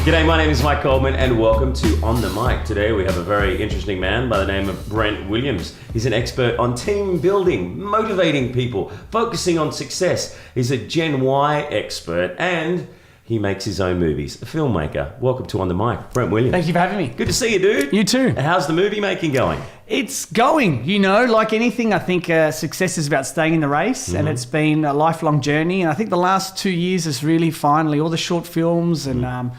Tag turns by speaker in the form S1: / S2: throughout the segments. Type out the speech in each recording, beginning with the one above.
S1: G'day, my name is Mike Goldman and welcome to On The Mic. Today we have a very interesting man by the name of Brent Williams. He's an expert on team building, motivating people, focusing on success. He's a Gen Y expert and he makes his own movies. A filmmaker. Welcome to On The Mic, Brent Williams.
S2: Thank you for having me.
S1: Good to see you, dude.
S2: You too.
S1: How's the movie making going?
S2: It's going, like anything, I think success is about staying in the race, and it's been a lifelong journey. And I think the last 2 years is really finally all the short films and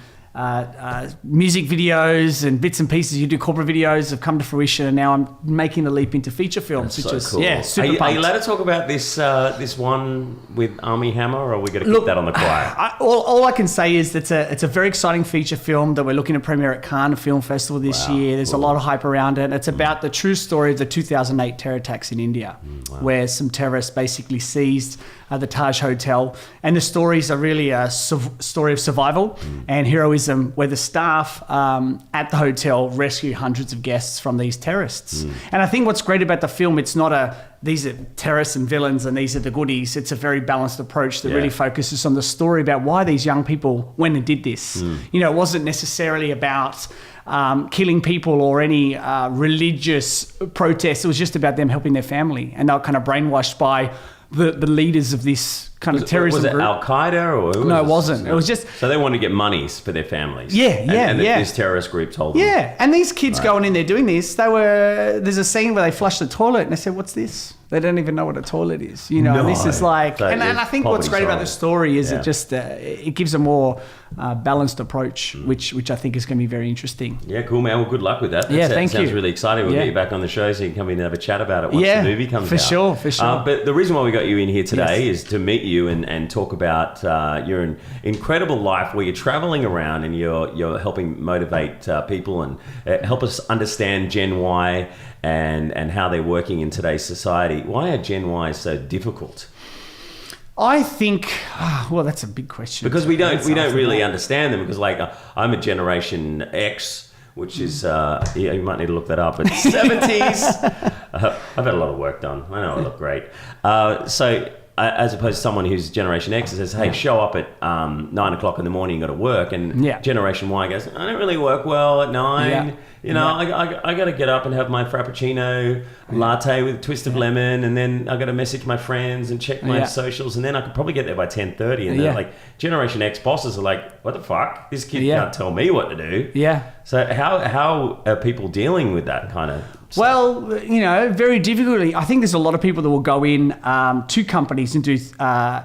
S2: music videos and bits and pieces. You do corporate videos have come to fruition, and now I'm making the leap into feature films,
S1: That's
S2: which
S1: so
S2: is
S1: cool.
S2: super pumped.
S1: Are you allowed to talk about this one with Armie Hammer, or are we going to keep that on the quiet?
S2: All I can say is that it's a very exciting feature film that we're looking to premiere at Cannes Film Festival this year. There's a lot of hype around it. It's about the true story of the 2008 terror attacks in India, where some terrorists basically seized the Taj Hotel. And the stories are really a story of survival and heroism, where the staff at the hotel rescue hundreds of guests from these terrorists. And I think what's great about the film, it's not these are terrorists and villains and these are the goodies. It's a very balanced approach that really focuses on the story about why these young people went and did this. It wasn't necessarily about killing people or any religious protests. It was just about them helping their family. And they were kind of brainwashed by the leaders of this kind of terrorism group.
S1: Was it Al-Qaeda or?
S2: No, it wasn't. It was just...
S1: So they wanted to get monies for their families.
S2: And
S1: this terrorist group told them.
S2: Yeah, and these kids going in there doing this, there's a scene where they flush the toilet and they said, what's this? They don't even know what a toilet is, And this is like... And I think what's great about the story is it gives a more balanced approach, which I think is going to be very interesting.
S1: Yeah, cool, man. Well, good luck with that.
S2: Thank you.
S1: Sounds really exciting. We'll get you back on the show so you can come in and have a chat about it once the movie comes out.
S2: For sure.
S1: But the reason why we got you in here today is to meet you and talk about your incredible life where you're traveling around and you're helping motivate people and help us understand Gen Y and how they're working in today's society. Why are Gen Y so difficult? I think,
S2: that's a big question.
S1: Because we don't really understand them. Because I'm a Generation X, which is you might need to look that up. It's 70s. I've had a lot of work done. I know I look great. So as opposed to someone who's Generation X that says, hey, show up at 9 o'clock in the morning, you got to work. And Generation Y goes, I don't really work well at 9. I got to get up and have my Frappuccino latte with a twist of lemon, and then I got to message my friends and check my socials, and then I could probably get there by 10:30. And then Generation X bosses are like, what the fuck? This kid can't tell me what to do. Yeah. So how are people dealing with that kind of stuff?
S2: Well, very difficultly. I think there's a lot of people that will go in to companies and do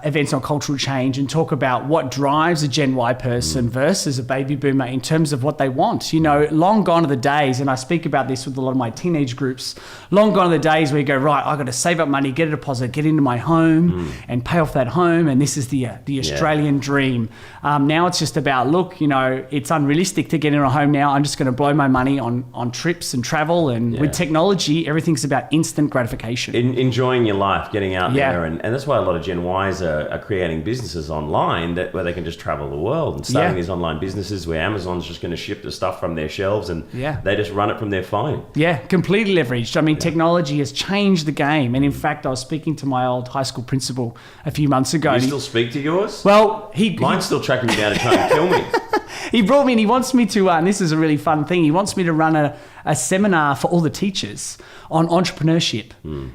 S2: events on cultural change and talk about what drives a Gen Y person versus a baby boomer in terms of what they want. Long gone are the days, and I speak about this with a lot of my teenage groups, long gone are the days where you go, right, I've got to save up money, get a deposit, get into my home and pay off that home, and this is the Australian dream. Now it's just about, look, it's unrealistic to get in a home now. I'm just going to blow my money on trips and travel, and with technology, everything's about instant gratification.
S1: Enjoying your life, getting out there, and that's why a lot of Gen Ys are creating businesses online where they can just travel the world and starting these online businesses where Amazon's just going to ship the stuff from their shelves and they just run it from their phone.
S2: Yeah, completely leveraged. I mean, technology has changed the game, and in fact, I was speaking to my old high school principal a few months ago.
S1: You still speak to yours?
S2: Well,
S1: mine's still tracking me down and trying to kill me.
S2: He brought me and he wants me to, and this is a really fun thing, he wants me to run a seminar for all the teachers on entrepreneurship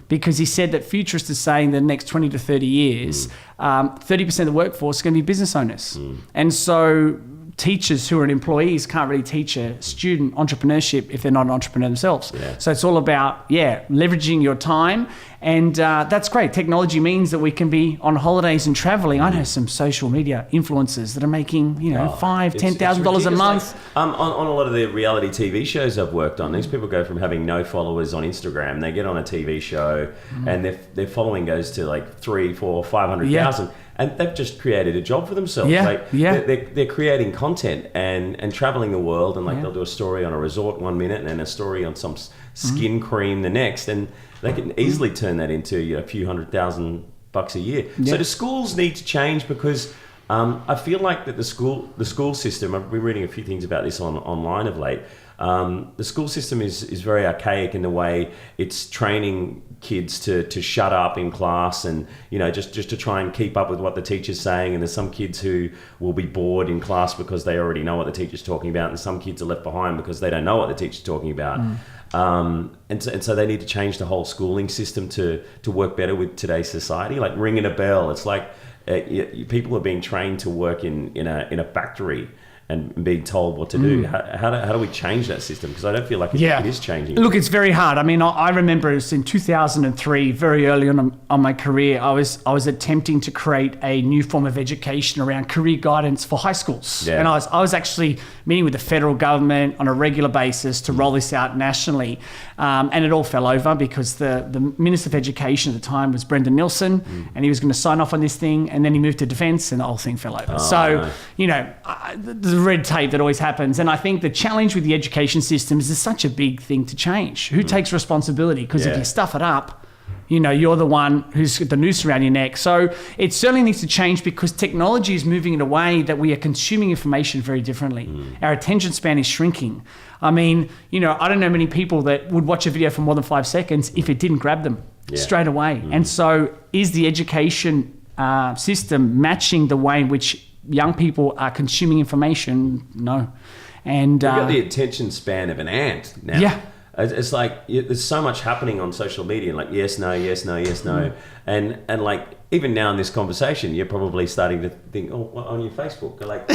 S2: because he said that futurists are saying that the next 20 to 30 years, 30% of the workforce is going to be business owners. And so teachers who are employees can't really teach a student entrepreneurship if they're not an entrepreneur themselves. So it's all about, leveraging your time. And that's great. Technology means that we can be on holidays and traveling. I know some social media influencers that are making, $5,000, $10,000 a month.
S1: On a lot of the reality TV shows I've worked on, these people go from having no followers on Instagram, they get on a TV show and their following goes to like 300, 400, 500,000. And they've just created a job for themselves. They're creating content and traveling the world, and they'll do a story on a resort 1 minute and then a story on some skin cream the next, and they can easily turn that into a few $100,000 a year. So do schools need to change? Because I feel like that the school system. I've been reading a few things about this online of late. The school system is very archaic in the way it's training kids to shut up in class and, just to try and keep up with what the teacher's saying. And there's some kids who will be bored in class because they already know what the teacher's talking about, and some kids are left behind because they don't know what the teacher's talking about. And so they need to change the whole schooling system to work better with today's society. Like ringing a bell, it's like people are being trained to work in a factory and being told what to do. How do we change that system? Because I don't feel like it is changing.
S2: Look, it's very hard. I mean, I remember it was in 2003, very early on my career, I was attempting to create a new form of education around career guidance for high schools. Yeah. And I was actually meeting with the federal government on a regular basis to roll this out nationally. And it all fell over because the Minister of Education at the time was Brendan Nielsen, and he was going to sign off on this thing, and then he moved to defence and the whole thing fell over. The red tape that always happens. And I think the challenge with the education system is such a big thing to change. Who takes responsibility? Because if you stuff it up, you're the one who's got the noose around your neck. So it certainly needs to change because technology is moving in a way that we are consuming information very differently. Our attention span is shrinking. I mean, I don't know many people that would watch a video for more than 5 seconds if it didn't grab them straight away. And so is the education system matching the way in which young people are consuming information? No. And
S1: you've got the attention span of an ant now.
S2: Yeah.
S1: It's like there's so much happening on social media, like yes, no, yes, no, yes, no, and like even now in this conversation, you're probably starting to think, what on your Facebook? Like,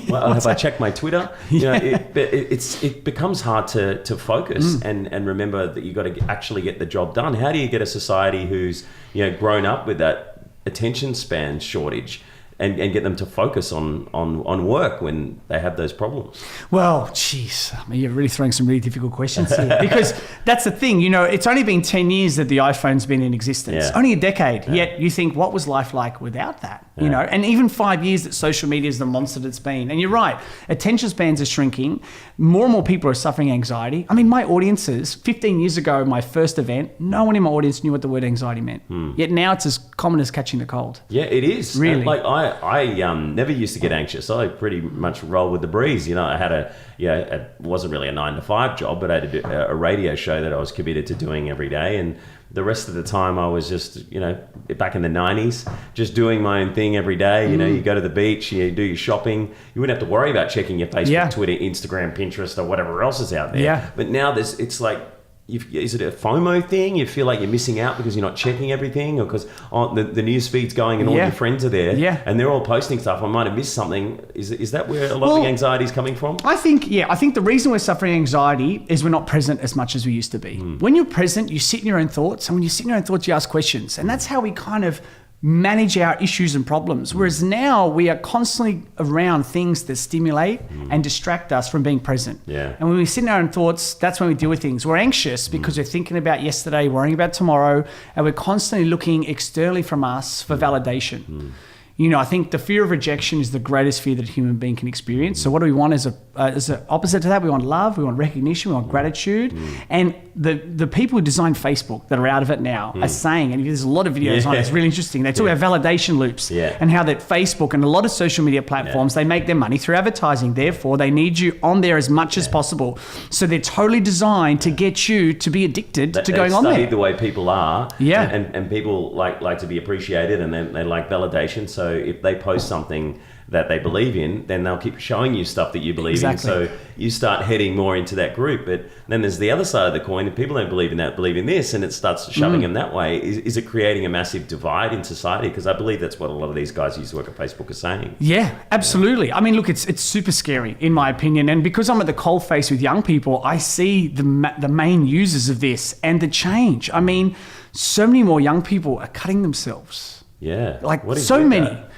S1: what have I checked my Twitter? It becomes hard to focus and remember that you got to actually get the job done. How do you get a society who's grown up with that attention span shortage? And get them to focus on work when they have those problems?
S2: Well, geez, I mean, you're really throwing some really difficult questions here because that's the thing, it's only been 10 years that the iPhone's been in existence, only a decade, yet you think, what was life like without that? And even 5 years that social media is the monster that's been. And you're right, attention spans are shrinking. More and more people are suffering anxiety. I mean, my audiences, 15 years ago, my first event, no one in my audience knew what the word anxiety meant. Yet now it's as common as catching the cold.
S1: Yeah, it is.
S2: Really.
S1: Like I never used to get anxious. I pretty much roll with the breeze. I had it wasn't really a 9-to-5 job, but I had a radio show that I was committed to doing every day. And the rest of the time I was just, back in the 90s, just doing my own thing every day. You go to the beach, you do your shopping. You wouldn't have to worry about checking your Facebook, Twitter, Instagram, Pinterest, or whatever else is out there.
S2: Yeah.
S1: But now it's like, is it a FOMO thing? You feel like you're missing out because you're not checking everything, or because the news feed's going and all your friends are there and they're all posting stuff. I might have missed something. Is that where a lot of the anxiety is coming from?
S2: I think the reason we're suffering anxiety is we're not present as much as we used to be. When you're present, you sit in your own thoughts, and when you sit in your own thoughts, you ask questions, and that's how we kind of manage our issues and problems. Whereas now we are constantly around things that stimulate and distract us from being present.
S1: Yeah.
S2: And when we sit in our own thoughts, that's when we deal with things. We're anxious because we're thinking about yesterday, worrying about tomorrow, and we're constantly looking externally from us for validation. I think the fear of rejection is the greatest fear that a human being can experience. So what do we want as an opposite to that? We want love, we want recognition, we want gratitude. And the people who designed Facebook that are out of it now are saying, and there's a lot of videos on it, it's really interesting. They talk about validation loops and how that Facebook and a lot of social media platforms, they make their money through advertising. Therefore, they need you on there as much as possible. So they're totally designed to get you to be addicted to going on there.
S1: They've studied the way people are, and people like to be appreciated, and they like validation. So if they post something that they believe in, then they'll keep showing you stuff that you believe in. So you start heading more into that group. But then there's the other side of the coin. If people don't believe in that, believe in this, and it starts shoving them that way. Is it creating a massive divide in society? Because I believe that's what a lot of these guys who used to work at Facebook are saying.
S2: Yeah, absolutely. I mean, look, it's super scary in my opinion. And because I'm at the coalface with young people, I see the main users of this and the change. I mean, so many more young people are cutting themselves.
S1: Yeah.
S2: Like so many.
S1: That?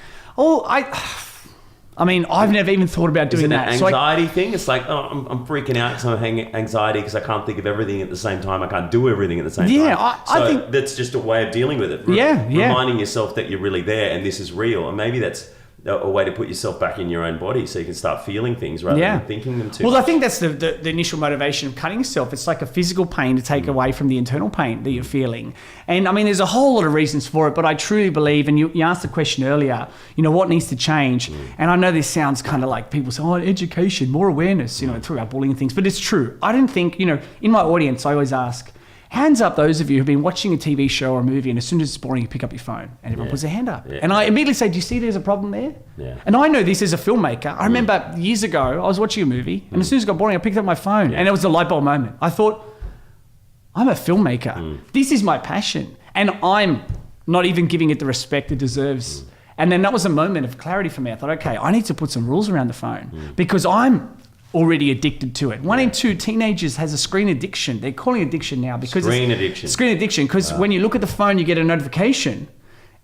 S2: I mean, I've never even thought about doing that.
S1: Is it an anxiety thing? It's like, I'm freaking out because I'm having anxiety because I can't think of everything at the same time. I can't do everything at the same time.
S2: Yeah, I think
S1: that's just a way of dealing with it.
S2: Yeah.
S1: Reminding yourself that you're really there and this is real. And maybe that's a way to put yourself back in your own body so you can start feeling things rather than thinking them too much.
S2: I think that's the initial motivation of cutting yourself. It's like a physical pain to take away from the internal pain that you're feeling. And I mean, there's a whole lot of reasons for it, but I truly believe, and you asked the question earlier, what needs to change? And I know this sounds kind of like people say, education, more awareness, through our bullying and things, but it's true. I don't think, in my audience, I always ask, hands up those of you who've been watching a TV show or a movie, and as soon as it's boring, you pick up your phone and everyone puts their hand up. Yeah. And I immediately say, do you see there's a problem there? Yeah. And I know this as a filmmaker. I remember years ago, I was watching a movie, and as soon as it got boring, I picked up my phone. And it was a light bulb moment. I thought, I'm a filmmaker. This is my passion. And I'm not even giving it the respect it deserves. And then that was a moment of clarity for me. I thought, okay, I need to put some rules around the phone because I'm already addicted to it. 1 in 2 teenagers has a screen addiction. They're calling it addiction now because
S1: screen addiction.
S2: Because when you look at the phone, you get a notification.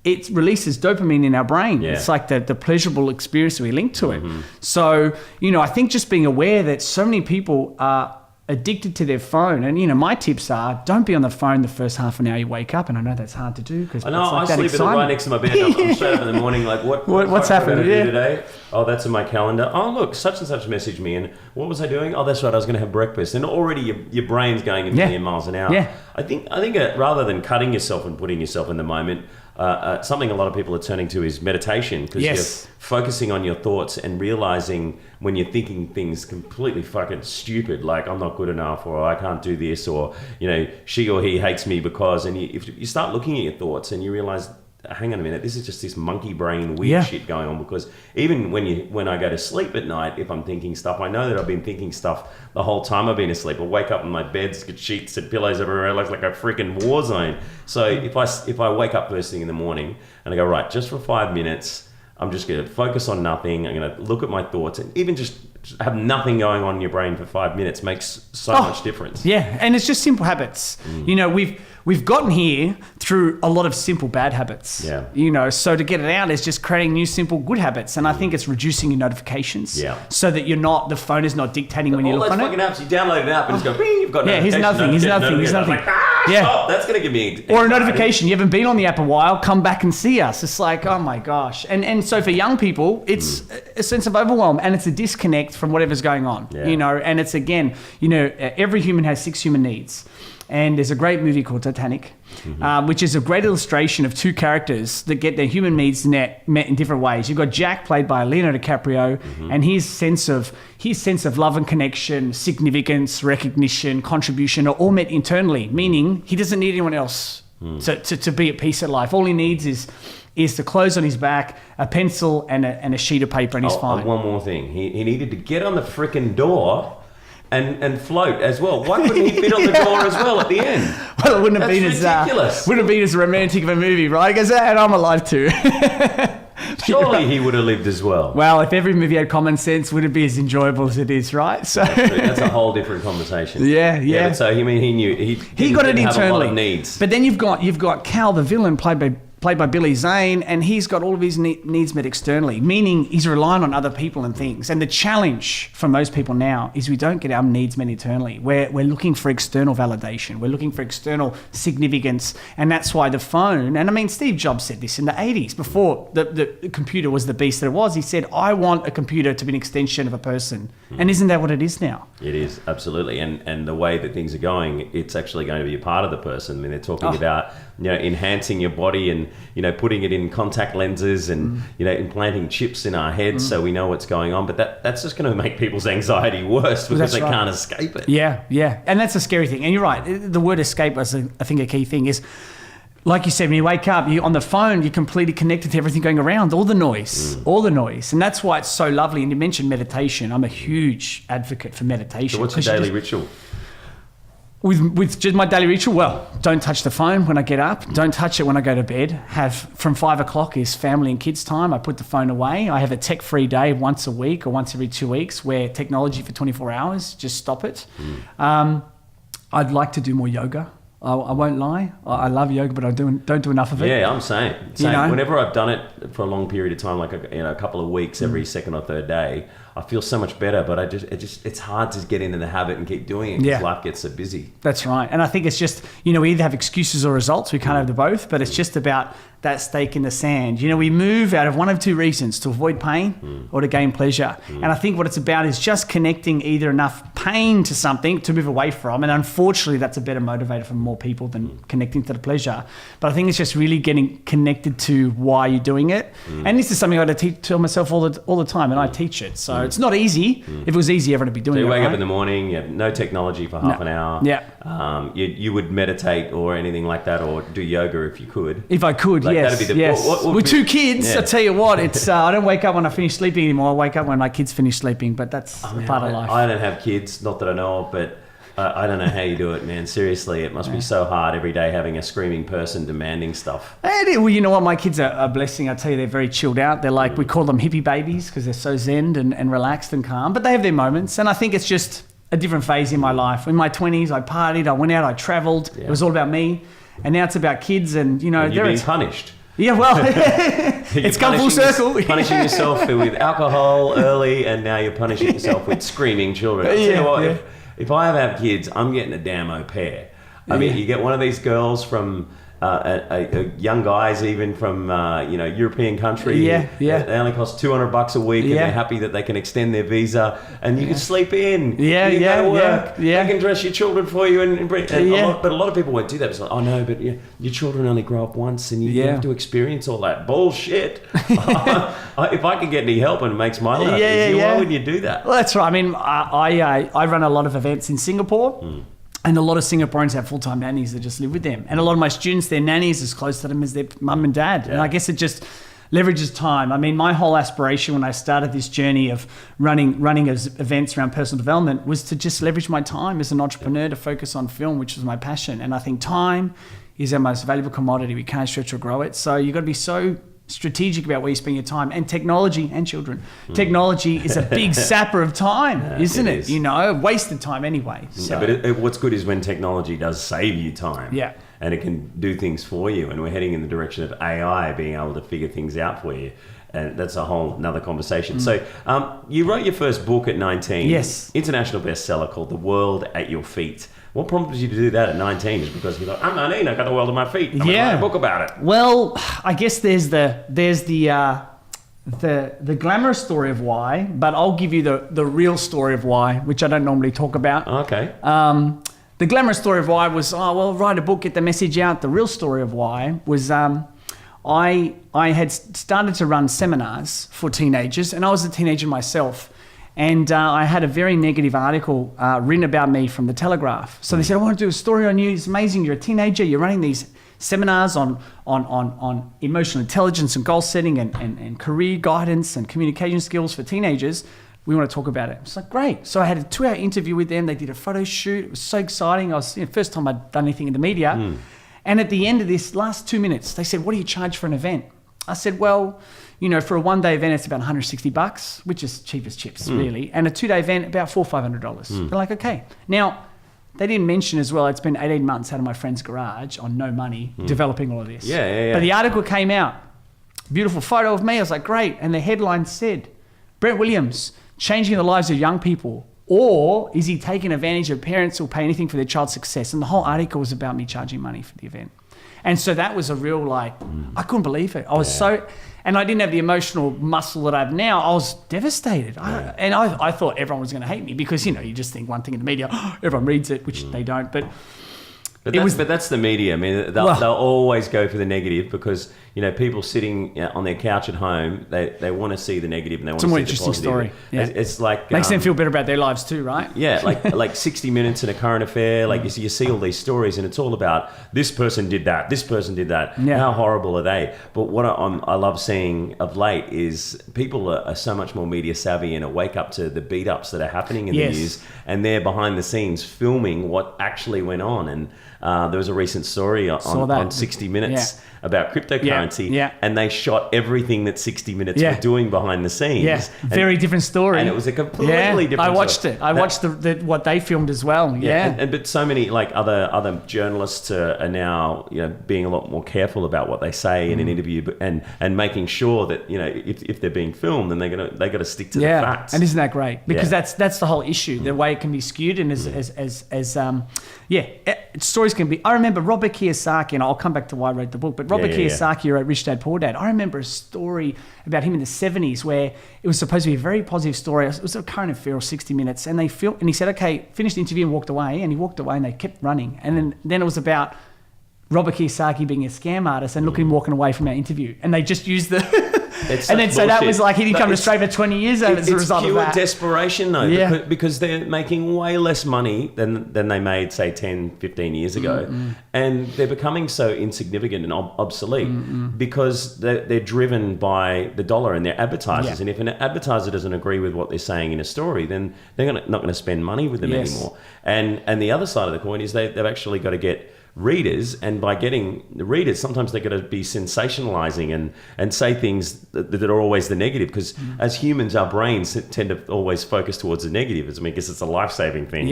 S2: It releases dopamine in our brain. Yeah. It's like the pleasurable experience we link to it. So, I think just being aware that so many people are addicted to their phone. And, my tips are, don't be on the phone the first half an hour you wake up. And I know that's hard to do because
S1: I sleep right next to my bed. I'm straight up in the morning like, what's
S2: happened
S1: today? Oh, that's in my calendar. Oh, look, such and such messaged me. And what was I doing? Oh, that's right, I was going to have breakfast. And already your brain's going a million miles an hour. Yeah. I think rather than cutting yourself and putting yourself in the moment, something a lot of people are turning to is meditation, because you're focusing on your thoughts and realizing when you're thinking things completely fucking stupid, like I'm not good enough, or I can't do this, or she or he hates me because, and if you start looking at your thoughts and you realize, hang on a minute, this is just this monkey brain weird shit going on. Because even when I go to sleep at night, if I'm thinking stuff, I know that I've been thinking stuff the whole time I've been asleep. I wake up and my bed's got sheets and pillows everywhere. It looks like a freaking war zone. So if I wake up first thing in the morning and I go, right, just for 5 minutes, I'm just going to focus on nothing. I'm going to look at my thoughts, and even just have nothing going on in your brain for 5 minutes makes so much difference.
S2: Yeah, and it's just simple habits. We've gotten here through a lot of simple bad habits. Yeah. So to get it out is just creating new simple good habits. And I think it's reducing your notifications. Yeah. So that the phone is not dictating when you look on it.
S1: All those fucking apps, you download an app and it's going, you've got
S2: here's nothing.
S1: Like, stop, that's going to give me anxiety.
S2: Or a notification, you haven't been on the app a while, come back and see us. It's like, oh my gosh. And so for young people, it's a sense of overwhelm, and it's a disconnect from whatever's going on. Yeah. And it's again, every human has 6 human needs. And there's a great movie called Titanic, which is a great illustration of 2 characters that get their human needs met in different ways. You've got Jack, played by Leonardo DiCaprio, and his sense of love and connection, significance, recognition, contribution are all met internally, meaning he doesn't need anyone else to be at peace in life. All he needs is the clothes on his back, a pencil, and a sheet of paper, and he's fine.
S1: One more thing. He needed to get on the frickin' door and float as well. Why couldn't he fit on the door as well at the end?
S2: Well, it wouldn't have been as romantic of a movie, right? Because and I'm alive too.
S1: Surely he would have lived as well.
S2: Well, if every movie had common sense, would it be as enjoyable as it is, right? So
S1: that's a whole different conversation.
S2: Yeah.
S1: But so he knew he
S2: got it internally.
S1: Have a lot of needs.
S2: But then you've got Cal, the villain, played by Billy Zane, and he's got all of his needs met externally, meaning he's relying on other people and things. And the challenge for most people now is we don't get our needs met internally. We're looking for external validation. We're looking for external significance. And that's why the phone, and I mean, Steve Jobs said this in the 80s, before the computer was the beast that it was. He said, I want a computer to be an extension of a person. And isn't that what it is now?
S1: It is, absolutely. And the way that things are going, it's actually going to be a part of the person. I mean, they're talking about enhancing your body and putting it in contact lenses and implanting chips in our heads so we know what's going on. But that's just going to make people's anxiety worse because they can't escape it.
S2: Yeah. And that's a scary thing. And you're right. The word escape is, I think, a key thing is, like you said, when you wake up, you're on the phone, you're completely connected to everything going around, all the noise. And that's why it's so lovely. And you mentioned meditation. I'm a huge advocate for meditation.
S1: So what's your daily ritual?
S2: With just my daily ritual, well, don't touch the phone when I get up. Don't touch it when I go to bed. From 5 o'clock is family and kids time. I put the phone away. I have a tech-free day once a week or once every 2 weeks where technology for 24 hours, just stop it. I'd like to do more yoga. I won't lie. I love yoga, but I don't do enough of it.
S1: Yeah, I'm same. Whenever I've done it for a long period of time, like a couple of weeks, every second or third day, I feel so much better, but it's hard to get into the habit and keep doing it because life gets so busy.
S2: That's right. And I think it's just, we either have excuses or results. We can't have the both, but it's just about that stake in the sand. We move out of one of two reasons: to avoid pain or to gain pleasure. And I think what it's about is just connecting either enough pain to something to move away from. And unfortunately, that's a better motivator for more people than connecting to the pleasure. But I think it's just really getting connected to why you're doing it. And this is something I tell myself all the time, and I teach it. So it's not easy. If it was easy, everyone would be doing it.
S1: So you wake up in the morning, you have no technology for half an hour.
S2: Yeah.
S1: You would meditate or anything like that, or do yoga if you could.
S2: If I could, yes.
S1: That'd be what
S2: with two kids, I tell you what, it's I don't wake up when I finish sleeping anymore. I wake up when my kids finish sleeping, but that's part of life.
S1: I don't have kids, not that I know of, but I don't know how you do it, man. Seriously, it must be so hard every day having a screaming person demanding stuff.
S2: Well, you know what? My kids are a blessing. I tell you, they're very chilled out. They're like, we call them hippie babies because they're so zen and relaxed and calm. But they have their moments. And I think it's just a different phase in my life. In my 20s, I partied, I went out, I traveled. Yeah. It was all about me. And now it's about kids and,
S1: you're being punished.
S2: Yeah, well, it's come full circle.
S1: Punishing yourself with alcohol early, and now you're punishing yourself with screaming children. I'll tell you what, if I ever have kids, I'm getting a damn au pair. I mean, you get one of these girls from young guys, even from European country. They only cost $200 a week, and they're happy that they can extend their visa, and you can sleep in. You go to work. They can dress your children for you, but a lot of people won't do that. It's like, oh no, but your children only grow up once, and you have to experience all that bullshit. If I can get any help and it makes my life easier, why wouldn't you do that?
S2: Well, that's right. I mean, I run a lot of events in Singapore. And a lot of Singaporeans have full-time nannies that just live with them. And a lot of my students, their nannies as close to them as their mum and dad. And I guess it just leverages time. I mean, my whole aspiration when I started this journey of running events around personal development was to just leverage my time as an entrepreneur to focus on film, which was my passion. And I think time is our most valuable commodity. We can't stretch or grow it. So you've got to be so strategic about where you spend your time. And technology and children. Technology is a big sapper of time, isn't it? Wasted time anyway. So.
S1: But what's good is when technology does save you time.
S2: Yeah.
S1: And it can do things for you. And we're heading in the direction of AI being able to figure things out for you. And that's a whole another conversation. So you wrote your first book at 19.
S2: Yes.
S1: International bestseller called The World at Your Feet. What prompted you to do that at 19? Just because you're like, I'm 19, I've got the world at my feet. I'm going to write a book about it.
S2: Well, I guess there's the glamorous story of why, but I'll give you the real story of why, which I don't normally talk about.
S1: Okay.
S2: The glamorous story of why was, write a book, get the message out. The real story of why was I had started to run seminars for teenagers, and I was a teenager myself. And I had a very negative article written about me from the Telegraph. So they said, I want to do a story on you. It's amazing. You're a teenager. You're running these seminars on emotional intelligence and goal setting and career guidance and communication skills for teenagers. We want to talk about it. It's like, great. So I had a 2-hour interview with them. They did a photo shoot. It was so exciting. I was first time I'd done anything in the media. And at the end of this last 2 minutes, they said, what do you charge for an event? I said, well, for a one-day event, it's about $160, which is cheap as chips, really. And a 2-day event, about $400 or $500. They're like, okay. Now, they didn't mention as well, it's been 18 months out of my friend's garage on no money developing all of this.
S1: Yeah.
S2: But the article came out. Beautiful photo of me. I was like, great. And the headline said, Brent Williams, changing the lives of young people. Or is he taking advantage of parents who'll pay anything for their child's success? And the whole article was about me charging money for the event. And so that was a real I couldn't believe it. I was and I didn't have the emotional muscle that I have now. I was devastated. I thought everyone was going to hate me because, you just think one thing in the media, everyone reads it, which they don't. But
S1: that's the media. I mean, they'll always go for the negative because, people sitting on their couch at home, they want to see the negative and they want to see the positive. It's a more interesting story. Yeah. It's like...
S2: Makes them feel better about their lives too, right?
S1: Yeah, like 60 Minutes in a current affair. Like you see all these stories and it's all about this person did that, this person did that. Yeah. How horrible are they? But what I love seeing of late is people are so much more media savvy and wake up to the beat-ups that are happening in the news and they're behind the scenes filming what actually went on. And there was a recent story on 60 Minutes about cryptocurrency,
S2: and
S1: they shot everything that 60 Minutes were doing behind the scenes.
S2: Yeah, very different story.
S1: And it was a completely different
S2: I watched it. I watched what they filmed as well. Yeah.
S1: But so many like other journalists are now, being a lot more careful about what they say in an interview, and making sure that, if they're being filmed, then they got to stick to the facts.
S2: And isn't that great? Because that's the whole issue. The way it can be skewed, and stories can be. I remember Robert Kiyosaki, and I'll come back to why I wrote the book. But Robert Kiyosaki, who wrote Rich Dad Poor Dad, I remember a story about him in the 70s where it was supposed to be a very positive story. It was a current affair or 60 Minutes, and and he said, "Okay," finished the interview and walked away. And he walked away, and they kept running. And then it was about Robert Kiyosaki being a scam artist, and look at him walking away from our interview. And they just used the. And then so that was like he didn't come to Australia for 20 years as a result of that.
S1: It's pure desperation though, because they're making way less money than they made, say, 10, 15 years ago. And they're becoming so insignificant and obsolete because they're driven by the dollar and their advertisers. And if an advertiser doesn't agree with what they're saying in a story, then they're not going to spend money with them anymore. And the other side of the coin is they've actually got to get readers, and by getting the readers, sometimes they're going to be sensationalizing and say things that are always the negative, because as humans, our brains tend to always focus towards the negative. I guess it's a life-saving thing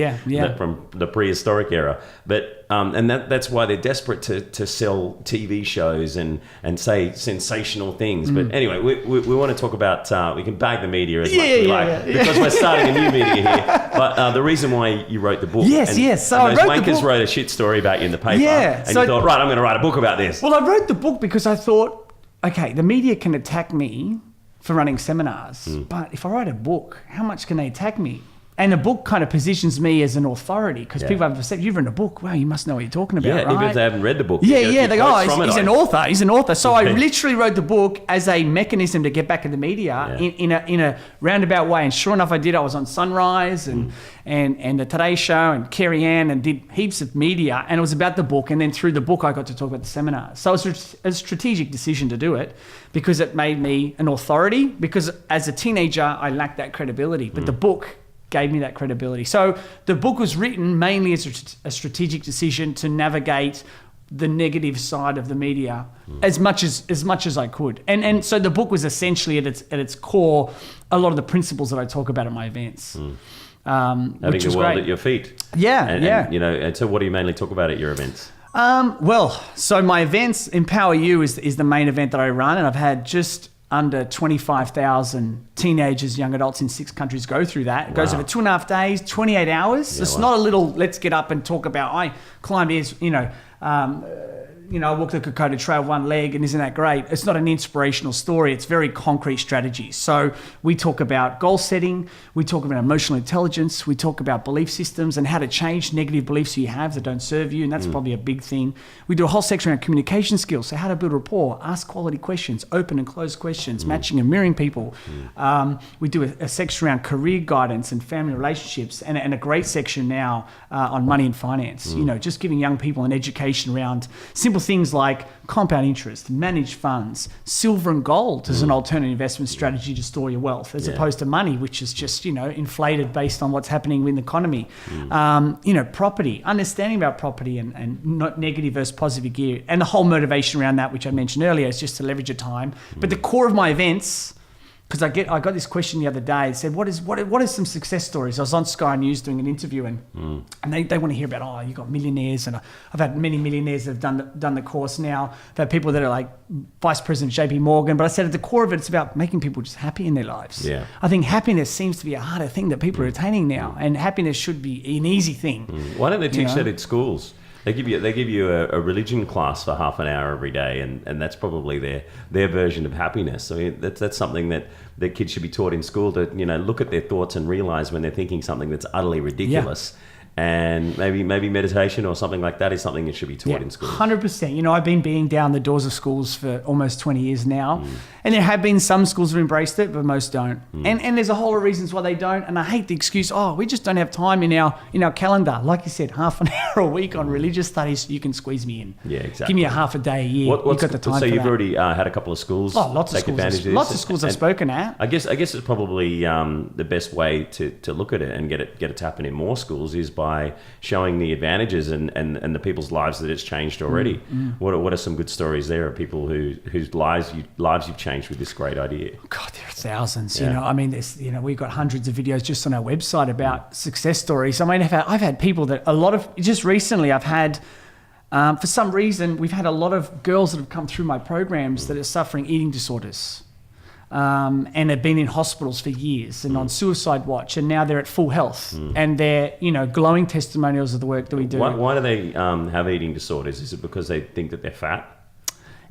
S1: from the prehistoric era. But and that's why they're desperate to sell TV shows and say sensational things. But anyway, we want to talk about, we can bag the media as much as we like, because we're starting a new media here. But the reason why you wrote the book,
S2: so
S1: and those wankers wrote a shit story about you in the paper, and you thought, right, I'm going to write a book about this.
S2: Well, I wrote the book because I thought, okay, the media can attack me for running seminars, but if I write a book, how much can they attack me? And the book kind of positions me as an authority, because people have said, you've written a book. Wow, you must know what you're talking about, right?
S1: Even if they haven't read the book.
S2: They go, he's an author. He's an author. So I literally wrote the book as a mechanism to get back in the media in a roundabout way. And sure enough, I did. I was on Sunrise and the Today Show and Kerry Ann, and did heaps of media. And it was about the book. And then through the book, I got to talk about the seminars. So it was a strategic decision to do it, because it made me an authority. Because as a teenager, I lacked that credibility. But the book gave me that credibility. So the book was written mainly as a strategic decision to navigate the negative side of the media as much as I could. And so the book was essentially at its core a lot of the principles that I talk about at my events.
S1: Having
S2: which
S1: the
S2: was
S1: world
S2: great.
S1: at your feet.
S2: And
S1: so what do you mainly talk about at your events?
S2: So my events, Empower You is the main event that I run, and I've had just under 25,000 teenagers, young adults in 6 countries go through that. It goes over 2.5 days, 28 hours. It's not a little, let's get up and talk about, I climbed here, I walked the Kokoda Trail one leg, and isn't that great? It's not an inspirational story. It's very concrete strategies. So we talk about goal setting. We talk about emotional intelligence. We talk about belief systems and how to change negative beliefs you have that don't serve you. And that's probably a big thing. We do a whole section around communication skills. So how to build rapport, ask quality questions, open and closed questions, matching and mirroring people. We do a section around career guidance and family relationships, and a great section now on money and finance. Just giving young people an education around simple things like compound interest, managed funds, silver and gold as an alternative investment strategy to store your wealth, as opposed to money, which is just, inflated based on what's happening in the economy. Property, understanding about property and not negative versus positive gear, and the whole motivation around that, which I mentioned earlier, is just to leverage your time. But the core of my events, because I got this question the other day. It said, what is some success stories? I was on Sky News doing an interview, and they want to hear about, you got millionaires, and I've had many millionaires that have done the course now. I've had people that are like Vice President JP Morgan, but I said at the core of it, it's about making people just happy in their lives. Yeah. I think happiness seems to be a harder thing that people are attaining now, and happiness should be an easy thing.
S1: Why don't they teach that in schools? They give you a religion class for half an hour every day, and that's probably their version of happiness. I mean, that's something that kids should be taught in school, to look at their thoughts and realize when they're thinking something that's utterly ridiculous. Yeah. And maybe meditation or something like that is something that should be taught in schools.
S2: 100%. I've been beating down the doors of schools for almost 20 years now. And there have been some schools who have embraced it, but most don't. And there's a whole lot of reasons why they don't. And I hate the excuse, we just don't have time in our calendar. Like you said, half an hour a week on religious studies, you can squeeze me in.
S1: Yeah, exactly.
S2: Give me a half a day a year. You've got the time for that.
S1: So you've already had a couple of schools take advantage of this?
S2: Lots of schools I've spoken at.
S1: I guess it's probably the best way to look at it and get it to happen in more schools is by by showing the advantages and the people's lives that it's changed already. What are some good stories there of people whose lives you've changed with this great idea?
S2: God, there are thousands. You know, I mean, we've got hundreds of videos just on our website about success stories. I mean, I've had people that just recently I've had. For some reason, we've had a lot of girls that have come through my programs that are suffering eating disorders. And have been in hospitals for years and on suicide watch, and now they're at full health, and they're glowing testimonials of the work that we do.
S1: Why do they have eating disorders? Is it because they think that they're fat?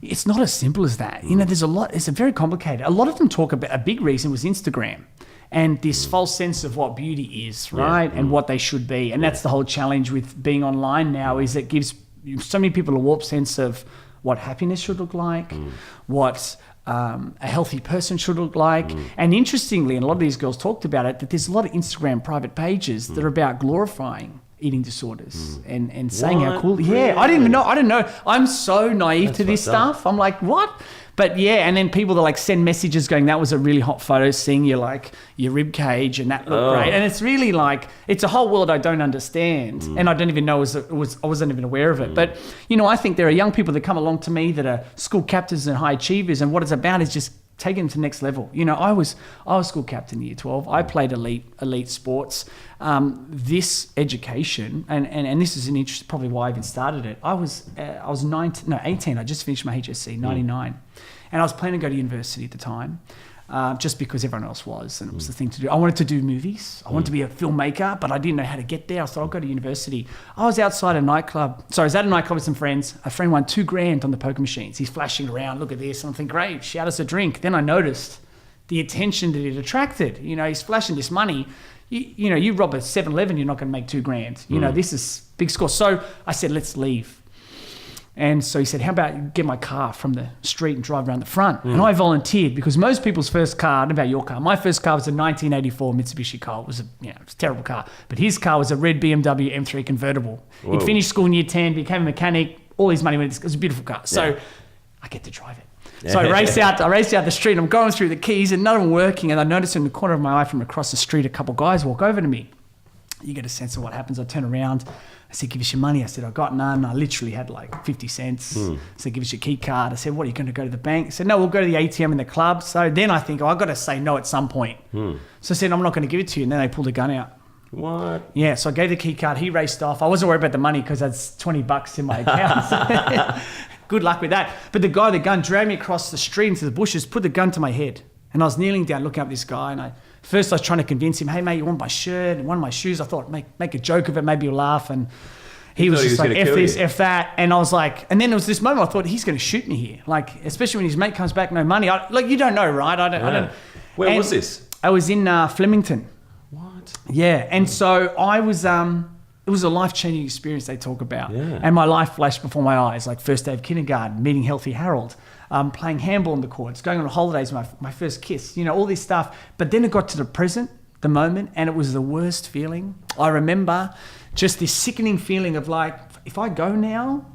S2: It's not as simple as that. There's a lot. It's very complicated. A lot of them talk about a big reason was Instagram and this false sense of what beauty is, right, and what they should be, and that's the whole challenge with being online now. Is it gives so many people a warped sense of what happiness should look like, what a healthy person should look like. And interestingly, and a lot of these girls talked about it, that there's a lot of Instagram private pages that are about glorifying eating disorders and saying how cool. Yeah, I didn't know. I'm so naive to this stuff. I'm like, what? But yeah, and then people that like send messages going, that was a really hot photo, seeing your rib cage and that looked great. And it's really like, it's a whole world I don't understand. And I don't even know, I wasn't even aware of it. But, I think there are young people that come along to me that are school captains and high achievers. And what it's about is just taking them to the next level. I was school captain in year 12. I played elite sports. This education, and this is an interest, probably why I even started it. I was 18. I just finished my HSC, 99. And I was planning to go to university at the time, just because everyone else was, and it was the thing to do. I wanted to do movies. I wanted to be a filmmaker, but I didn't know how to get there. I thought I'll go to university. I was outside a nightclub. So I was at a nightclub with some friends. A friend won $2,000 on the poker machines. He's flashing around, look at this. And I'm thinking, great, shout us a drink. Then I noticed the attention that it attracted. He's flashing this money. You rob a 7-Eleven, you're not going to make $2,000. This is big score. So I said, let's leave. And so he said, how about you get my car from the street and drive around the front? And I volunteered, because most people's first car, I don't know about your car, my first car was a 1984 Mitsubishi Colt. It was a terrible car. But his car was a red BMW M3 convertible. Whoa. He'd finished school in year 10, became a mechanic, all his money went, it was a beautiful car. So I get to drive it. So I raced out the street, and I'm going through the keys and none of them working. And I noticed in the corner of my eye from across the street, a couple of guys walk over to me. You get a sense of what happens. I turn around. I said, give us your money. I said, I got none. I literally had like 50 cents. I said, give us your key card. I said, what, are you going to go to the bank? I said, no, we'll go to the ATM in the club. So then I think, I've got to say no at some point. So I said, I'm not going to give it to you. And then they pulled a gun out.
S1: What?
S2: Yeah, so I gave the key card. He raced off. I wasn't worried about the money because that's $20 in my account. Good luck with that. But the guy with the gun dragged me across the street into the bushes, put the gun to my head. And I was kneeling down looking up at this guy, and first I was trying to convince him, hey mate, you want my shirt and one of my shoes? I thought, make a joke of it, maybe you'll laugh. And he was just like, F this, F that. And I was like, and then there was this moment I thought, he's going to shoot me here. Like, especially when his mate comes back, no money. You don't know, right? I don't.
S1: Where was this?
S2: I was in Flemington.
S1: What?
S2: Yeah. And so I was, it was a life-changing experience they talk about.
S1: Yeah.
S2: And my life flashed before my eyes, like first day of kindergarten, meeting Healthy Harold, playing handball on the courts, going on holidays, my first kiss, all this stuff. But then it got to the present, the moment, and it was the worst feeling. I remember just this sickening feeling of like, if I go now,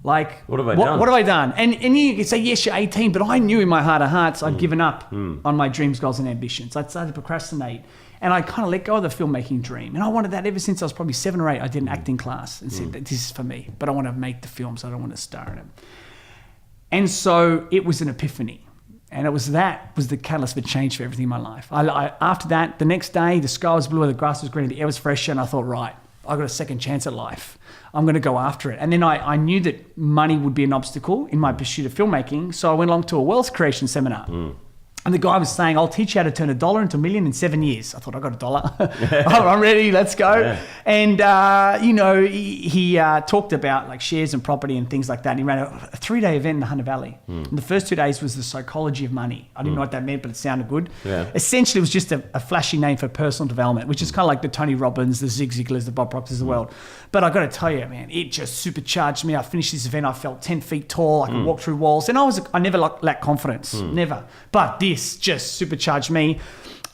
S2: like,
S1: what have I done?
S2: What have I done? And you could say, yes, you're 18, but I knew in my heart of hearts I'd given up on my dreams, goals, and ambitions. I'd started to procrastinate. And I kind of let go of the filmmaking dream. And I wanted that ever since I was probably 7 or 8. I did an acting class and said, this is for me, but I want to make the film, so I don't want to star in it. And so it was an epiphany. And that was the catalyst for change for everything in my life. After that, the next day, the sky was blue, the grass was green, the air was fresher, and I thought, right, I got a second chance at life. I'm going to go after it. And then I knew that money would be an obstacle in my pursuit of filmmaking, so I went along to a wealth creation seminar. And the guy was saying, I'll teach you how to turn $1 into $1 million in 7 years. I thought, I got $1. I'm ready, let's go. Yeah. And, he talked about like shares and property and things like that. And he ran a 3-day event in the Hunter Valley. And the first 2 days was the psychology of money. I didn't know what that meant, but it sounded good. Yeah. Essentially, it was just a flashy name for personal development, which is kind of like the Tony Robbins, the Zig Ziglars, the Bob Proctors of the world. But I got to tell you, man, it just supercharged me. I finished this event, I felt 10 feet tall. I could walk through walls. And I never lacked confidence, never. But this just supercharged me.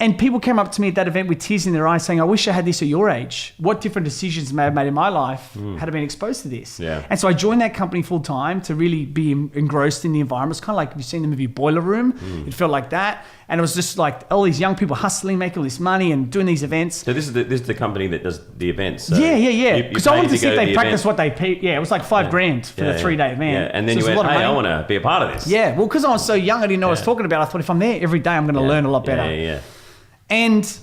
S2: And people came up to me at that event with tears in their eyes saying, I wish I had this at your age. What different decisions may I have made in my life had I been exposed to this?
S1: Yeah.
S2: And so I joined that company full time to really be engrossed in the environment. It's kind of like, if you've seen the movie Boiler Room, it felt like that. And it was just like all these young people hustling, making all this money and doing these events.
S1: So this is the company that does the events. So
S2: yeah. Because I wanted to see if they practice
S1: event.
S2: what they pay. Yeah, it was like $5,000 for the 3-day event.
S1: Yeah, and then you went, hey, I want to be a part of this.
S2: Yeah, well, because I was so young, I didn't know what I was talking about. I thought if I'm there every day, I'm going to learn a lot better.
S1: Yeah.
S2: And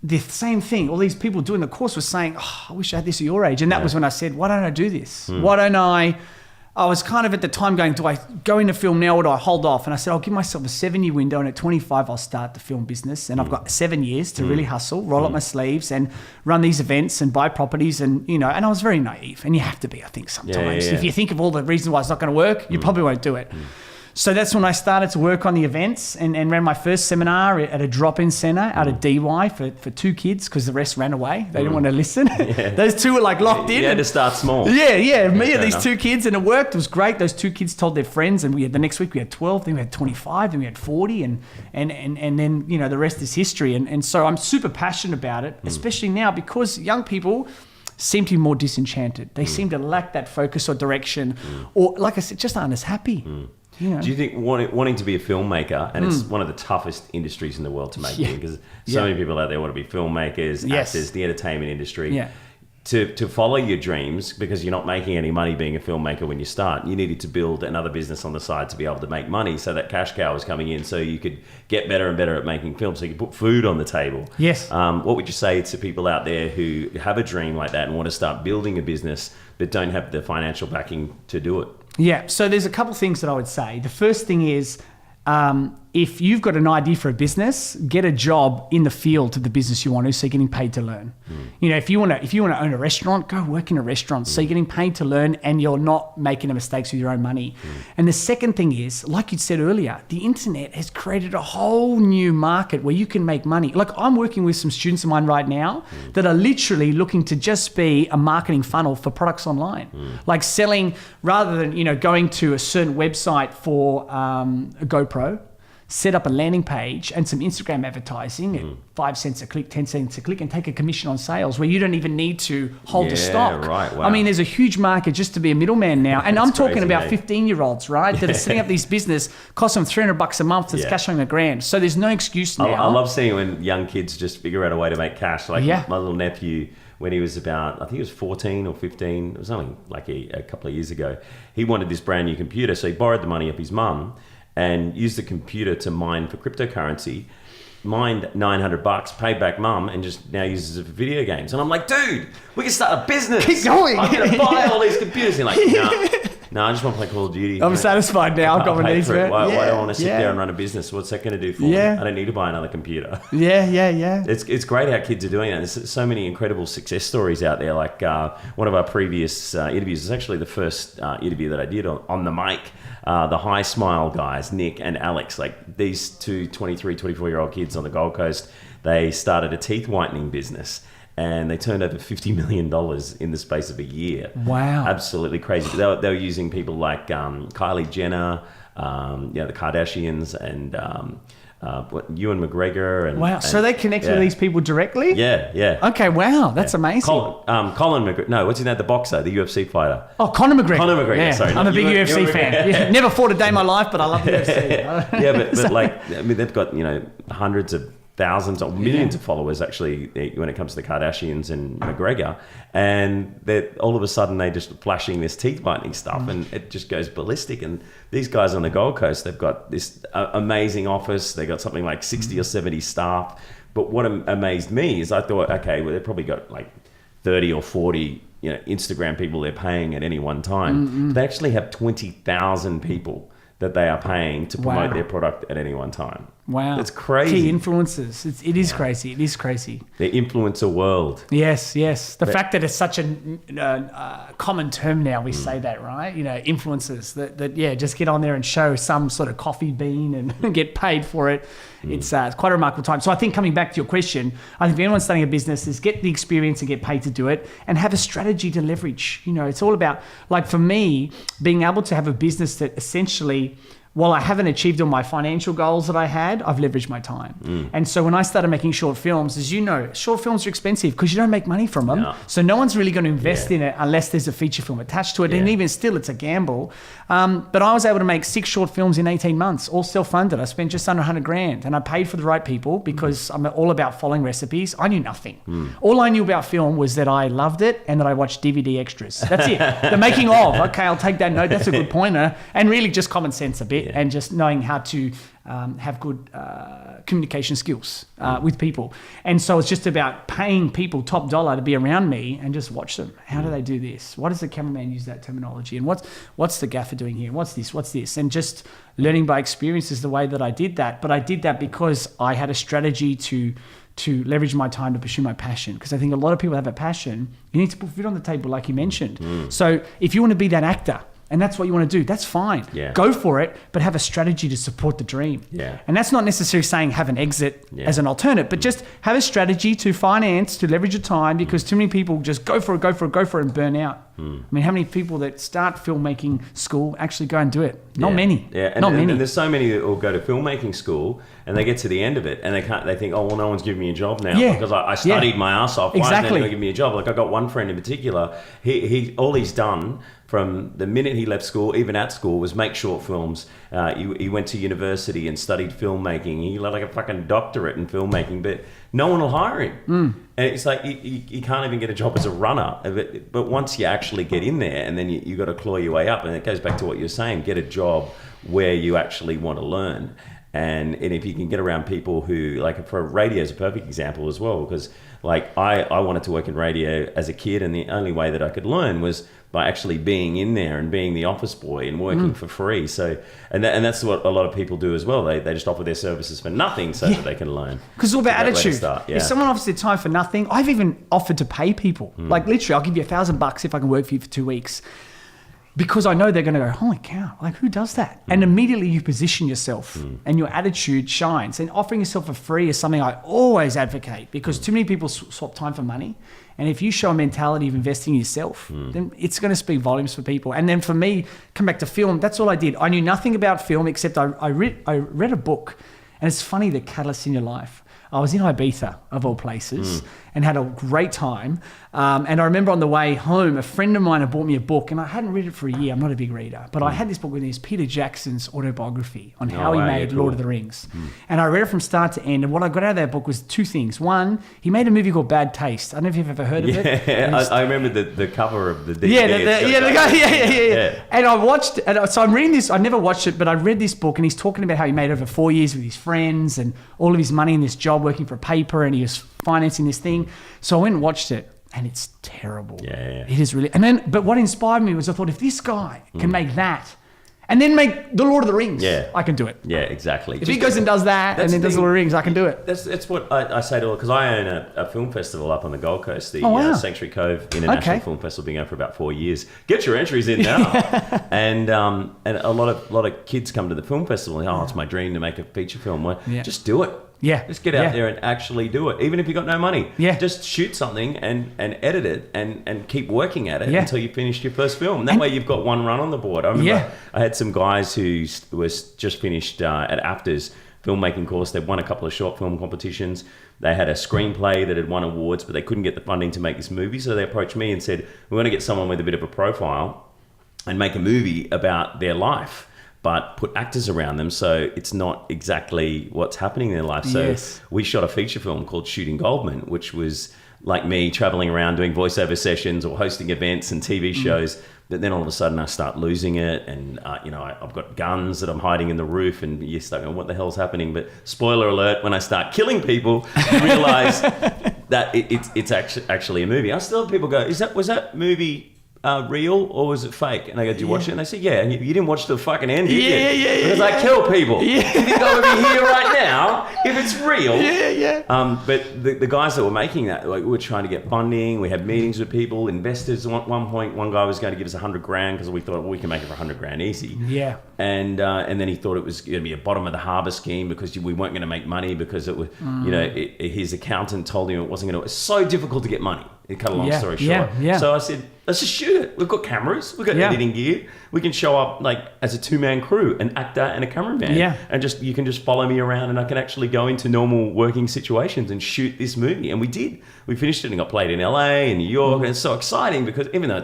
S2: the same thing, all these people doing the course were saying, oh, I wish I had this at your age. And that was when I said, why don't I do this? Why don't I was kind of at the time going, do I go into film now or do I hold off? And I said, I'll give myself a 7-year window, and at 25, I'll start the film business. And I've got 7 years to really hustle, roll up my sleeves and run these events and buy properties. And, and I was very naive. And you have to be, I think, sometimes.
S1: Yeah.
S2: If you think of all the reasons why it's not going to work, you probably won't do it. So that's when I started to work on the events and ran my first seminar at a drop-in center out of DY for 2 kids, because the rest ran away. They didn't want to listen. Those 2 were like locked in.
S1: You had to start small.
S2: Yeah. Me and these 2 kids, and it worked. It was great. Those 2 kids told their friends, and the next week we had 12, then we had 25, then we had 40, and then the rest is history. And so I'm super passionate about it, especially now because young people seem to be more disenchanted. They seem to lack that focus or direction, or like I said, just aren't as happy.
S1: Do you think wanting to be a filmmaker, and it's one of the toughest industries in the world to make it, because so many people out there want to be filmmakers, actors, the entertainment industry. To follow your dreams, because you're not making any money being a filmmaker when you start, you needed to build another business on the side to be able to make money, so that cash cow was coming in, so you could get better and better at making films, so you could put food on the table.
S2: Yes.
S1: What would you say to people out there who have a dream like that and want to start building a business but don't have the financial backing to do it?
S2: Yeah, so there's a couple things that I would say. The first thing is, if you've got an idea for a business, get a job in the field of the business you want to, so you're getting paid to learn. If you want to own a restaurant, go work in a restaurant, so you're getting paid to learn and you're not making the mistakes with your own money. And the second thing is, like you said earlier, the internet has created a whole new market where you can make money. Like, I'm working with some students of mine right now that are literally looking to just be a marketing funnel for products online. Like selling, rather than going to a certain website for a GoPro, set up a landing page and some Instagram advertising at 5 cents a click, 10 cents a click, and take a commission on sales where you don't even need to hold the stock.
S1: Right, wow.
S2: I mean, there's a huge market just to be a middleman now. And I'm talking
S1: crazy,
S2: about
S1: mate.
S2: 15-year-olds, right, that are setting up these business, cost them $300 a month, that's cash flowing $1,000. So there's no excuse now.
S1: I love seeing when young kids just figure out a way to make cash. Like my little nephew, when he was about, I think he was 14 or 15, it was only like a couple of years ago, he wanted this brand new computer, so he borrowed the money of his mum and used the computer to mine for cryptocurrency, mined $900, paid back mum, and just now uses it for video games. And I'm like, dude, we can start a business.
S2: Keep going.
S1: I'm going to buy all these computers. And like, no, I just want to play Call of Duty.
S2: I'm satisfied now. I've got my needs met.
S1: Why do I want to sit there and run a business? What's that going to do for me? I don't need to buy another computer.
S2: Yeah.
S1: It's great how kids are doing that. There's so many incredible success stories out there. Like one of our previous interviews is actually the first interview that I did on the mic. The High Smile guys, Nick and Alex, like these 2 23, 24-year-old kids on the Gold Coast, they started a teeth whitening business. And they turned over $50 million in the space of a year. Wow. Absolutely crazy. They were using people like Kylie Jenner, the Kardashians, and Ewan McGregor. And,
S2: wow. So they connected with these people directly?
S1: Yeah.
S2: Okay, wow. That's amazing.
S1: Colin McGregor. No, what's his name? The boxer, the UFC fighter.
S2: Oh, Conor McGregor.
S1: Conor McGregor,
S2: yeah.
S1: sorry.
S2: I'm a big UFC fan. Yeah. Never fought a day in my life, but I love the UFC.
S1: But like, I mean, they've got, hundreds of thousands or millions of followers actually when it comes to the Kardashians and McGregor, and all of a sudden they just flashing this teeth whitening stuff and it just goes ballistic. And these guys on the Gold Coast, they've got this amazing office, they got something like 60 or 70 staff, but what amazed me is I thought, okay, well, they've probably got like 30 or 40 Instagram people they're paying at any one time. They actually have 20,000 people that they are paying to promote their product at any one time. Wow. That's crazy.
S2: Key influencers. It is crazy. It is crazy.
S1: The influencer world.
S2: Yes. The fact that it's such a common term now, we say that, right? Influencers that just get on there and show some sort of coffee bean and get paid for it. It's quite a remarkable time. So I think coming back to your question, I think if anyone's starting a business is get the experience and get paid to do it and have a strategy to leverage. It's all about, like for me, being able to have a business that essentially while I haven't achieved all my financial goals that I had, I've leveraged my time. And so when I started making short films, as you know, short films are expensive because you don't make money from them.
S1: Yeah.
S2: So no one's really going to invest in it unless there's a feature film attached to it. And even still, it's a gamble. But I was able to make 6 short films in 18 months, all self-funded. I spent just under $100,000 and I paid for the right people because I'm all about following recipes. I knew nothing. All I knew about film was that I loved it and that I watched DVD extras. That's it. The making of. Okay, I'll take that note. That's a good pointer. And really just common sense a bit and just knowing how to have good communication skills with people. And so it's just about paying people top dollar to be around me and just watch them. How do they do this? Why does the cameraman use that terminology? And what's the gaffer doing here? What's this? And just learning by experience is the way that I did that. But I did that because I had a strategy to leverage my time to pursue my passion. Because I think a lot of people have a passion. You need to put food on the table, like you mentioned. So if you want to be that actor, and that's what you want to do, that's fine.
S1: Yeah.
S2: Go for it, but have a strategy to support the dream.
S1: Yeah.
S2: And that's not necessarily saying have an exit as an alternate, but just have a strategy to finance, to leverage your time, because too many people just go for it and burn out. I mean, how many people that start filmmaking school actually go and do it? Not many.
S1: Yeah,
S2: Not many.
S1: And there's so many that will go to filmmaking school and they get to the end of it and they think, oh, well, no one's giving me a job now because I studied my ass off. Why isn't anyone giving me a job? Like I got one friend in particular, he all he's done from the minute he left school, even at school, was make short films. He went to university and studied filmmaking. He got like a fucking doctorate in filmmaking, but no one will hire him. And it's like you can't even get a job as a runner. But once you actually get in there, and then you got to claw your way up. And it goes back to what you're saying: get a job where you actually want to learn. And if you can get around people who, like, for radio is a perfect example as well, because like I wanted to work in radio as a kid, and the only way that I could learn was by actually being in there and being the office boy and working for free. So, and that's what a lot of people do as well. They just offer their services for nothing so that they can learn.
S2: Because it's all about attitude. If someone offers their time for nothing, I've even offered to pay people. Like literally, I'll give you $1,000 if I can work for you for 2 weeks. Because I know they're going to go, holy cow, like who does that? And immediately you position yourself and your attitude shines. And offering yourself for free is something I always advocate, because too many people swap time for money. And if you show a mentality of investing in yourself, then it's going to speak volumes for people. And then for me, come back to film, that's all I did. I knew nothing about film except I read a book. And it's funny, the catalyst in your life. I was in Ibiza, of all places, and had a great time. And I remember on the way home, a friend of mine had bought me a book, and I hadn't read it for a year. I'm not a big reader, but I had this book with his Peter Jackson's autobiography on how he made Lord of the Rings. And I read it from start to end. And what I got out of that book was 2 things. One, he made a movie called Bad Taste. I don't know if you've ever heard of it.
S1: Yeah, I remember the cover of the DVD.
S2: Yeah. And I watched it. And so I'm reading this. I never watched it, but I read this book, and he's talking about how he made over 4 years with his friends and all of his money in this job working for a paper, and he was financing this thing. So I went and watched it, and it's terrible.
S1: Yeah.
S2: It is really. But what inspired me was I thought, if this guy can make that, and then make The Lord of the Rings, I can do it.
S1: Yeah, exactly.
S2: If he goes and does that, and then does The Lord of the Rings, I can do it.
S1: That's what I say to all, because I own a film festival up on the Gold Coast, the Sanctuary Cove International Film Festival, been going for about 4 years. Get your entries in now. And a lot of kids come to the film festival and it's my dream to make a feature film. Well, just do it.
S2: Yeah.
S1: Just get out there and actually do it. Even if you got no money.
S2: Yeah.
S1: Just shoot something and edit it and keep working at it until you finish your first film. And that way you've got one run on the board. I remember I had some guys who was just finished at AFTR's filmmaking course. They'd won a couple of short film competitions. They had a screenplay that had won awards, but they couldn't get the funding to make this movie. So they approached me and said, we want to get someone with a bit of a profile and make a movie about their life, but put actors around them so it's not exactly what's happening in their life. So we shot a feature film called Shooting Goldman, which was like me traveling around doing voiceover sessions or hosting events and TV shows. But then all of a sudden I start losing it, and I've got guns that I'm hiding in the roof, and you start going, what the hell's happening? But spoiler alert, when I start killing people, you realise that it's actually a movie. I still have people go, was that movie real or was it fake? And I go, did you watch it? And they say, yeah. And you didn't watch the fucking end, did you? Because I kill people. You think I would be here right now if it's real? But the guys that were making that, like, we were trying to get funding. We had meetings with people, investors. At one point, one guy was going to give us $100,000 because we thought, well, we can make it for $100,000 easy. Yeah. And then he thought it was going to be a bottom of the harbour scheme because we weren't going to make money because it was, his accountant told him it wasn't going to. It's so difficult to get money. cut a long story short.
S2: Yeah.
S1: So I said, let's just shoot it. We've got cameras. We've got editing gear. We can show up like as a 2-man crew, an actor and a cameraman.
S2: Yeah.
S1: And you can just follow me around and I can actually go into normal working situations and shoot this movie. And we did. We finished it and got played in LA and New York. And it's so exciting because even though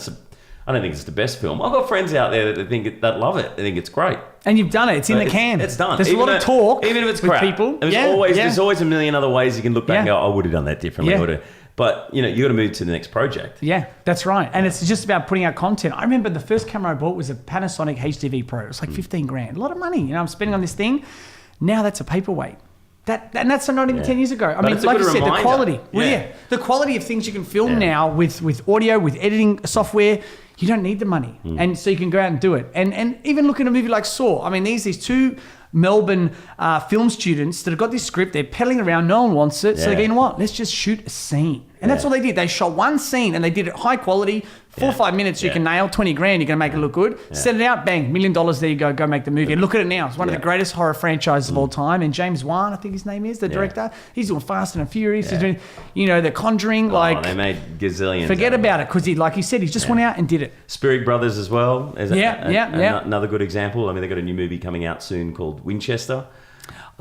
S1: I don't think it's the best film. I've got friends out there that love it. They think it's great.
S2: And you've done it. It's in the can.
S1: It's done.
S2: There's a lot of talk.
S1: Even if it's
S2: with
S1: crap.
S2: people.
S1: There's always a million other ways you can look back and go, I would have done that differently.
S2: Yeah.
S1: But you got to move to the next project.
S2: Yeah, that's right. And it's just about putting out content. I remember the first camera I bought was a Panasonic HDV Pro. It was like 15 grand. A lot of money. I'm spending on this thing. Now that's a paperweight. And that's not even 10 years ago. I mean, like you said, the quality. Well, the quality of things you can film now with audio, with editing software, you don't need the money. And so you can go out and do it. And even look at a movie like Saw. I mean, these two Melbourne film students that have got this script, they're peddling around, no one wants it. So they go, you know what, let's just shoot a scene. And that's all they did. They shot one scene and they did it high quality, 4 or 5 minutes, you can nail 20 grand, you're going to make it look good. Set it out, bang, $1 million, there you go make the movie. And look at it now. It's one of the greatest horror franchises of all time. And James Wan, I think his name is, the director, he's doing Fast and Furious. He's doing, The Conjuring.
S1: They made gazillions.
S2: Forget about it, because like you said, he just went out and did it.
S1: Spirit Brothers as well.
S2: Another
S1: good example. I mean, they've got a new movie coming out soon called Winchester.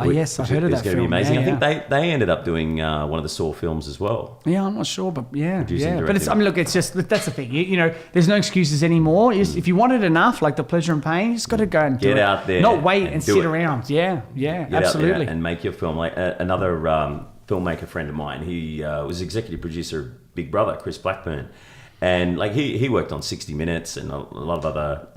S2: Yes, I've heard of that film. It's going to be amazing.
S1: I think they ended up doing one of the Saw films as well.
S2: Yeah, I'm not sure, but But it's just, that's the thing. There's no excuses anymore. If you want it enough, like the pleasure and pain, you just got to go and do it.
S1: Get out there.
S2: Not wait and sit around. Yeah,
S1: Get
S2: absolutely.
S1: out there and make your film. Like another filmmaker friend of mine, he was executive producer of Big Brother, Chris Blackburn. And like he worked on 60 Minutes and a lot of other,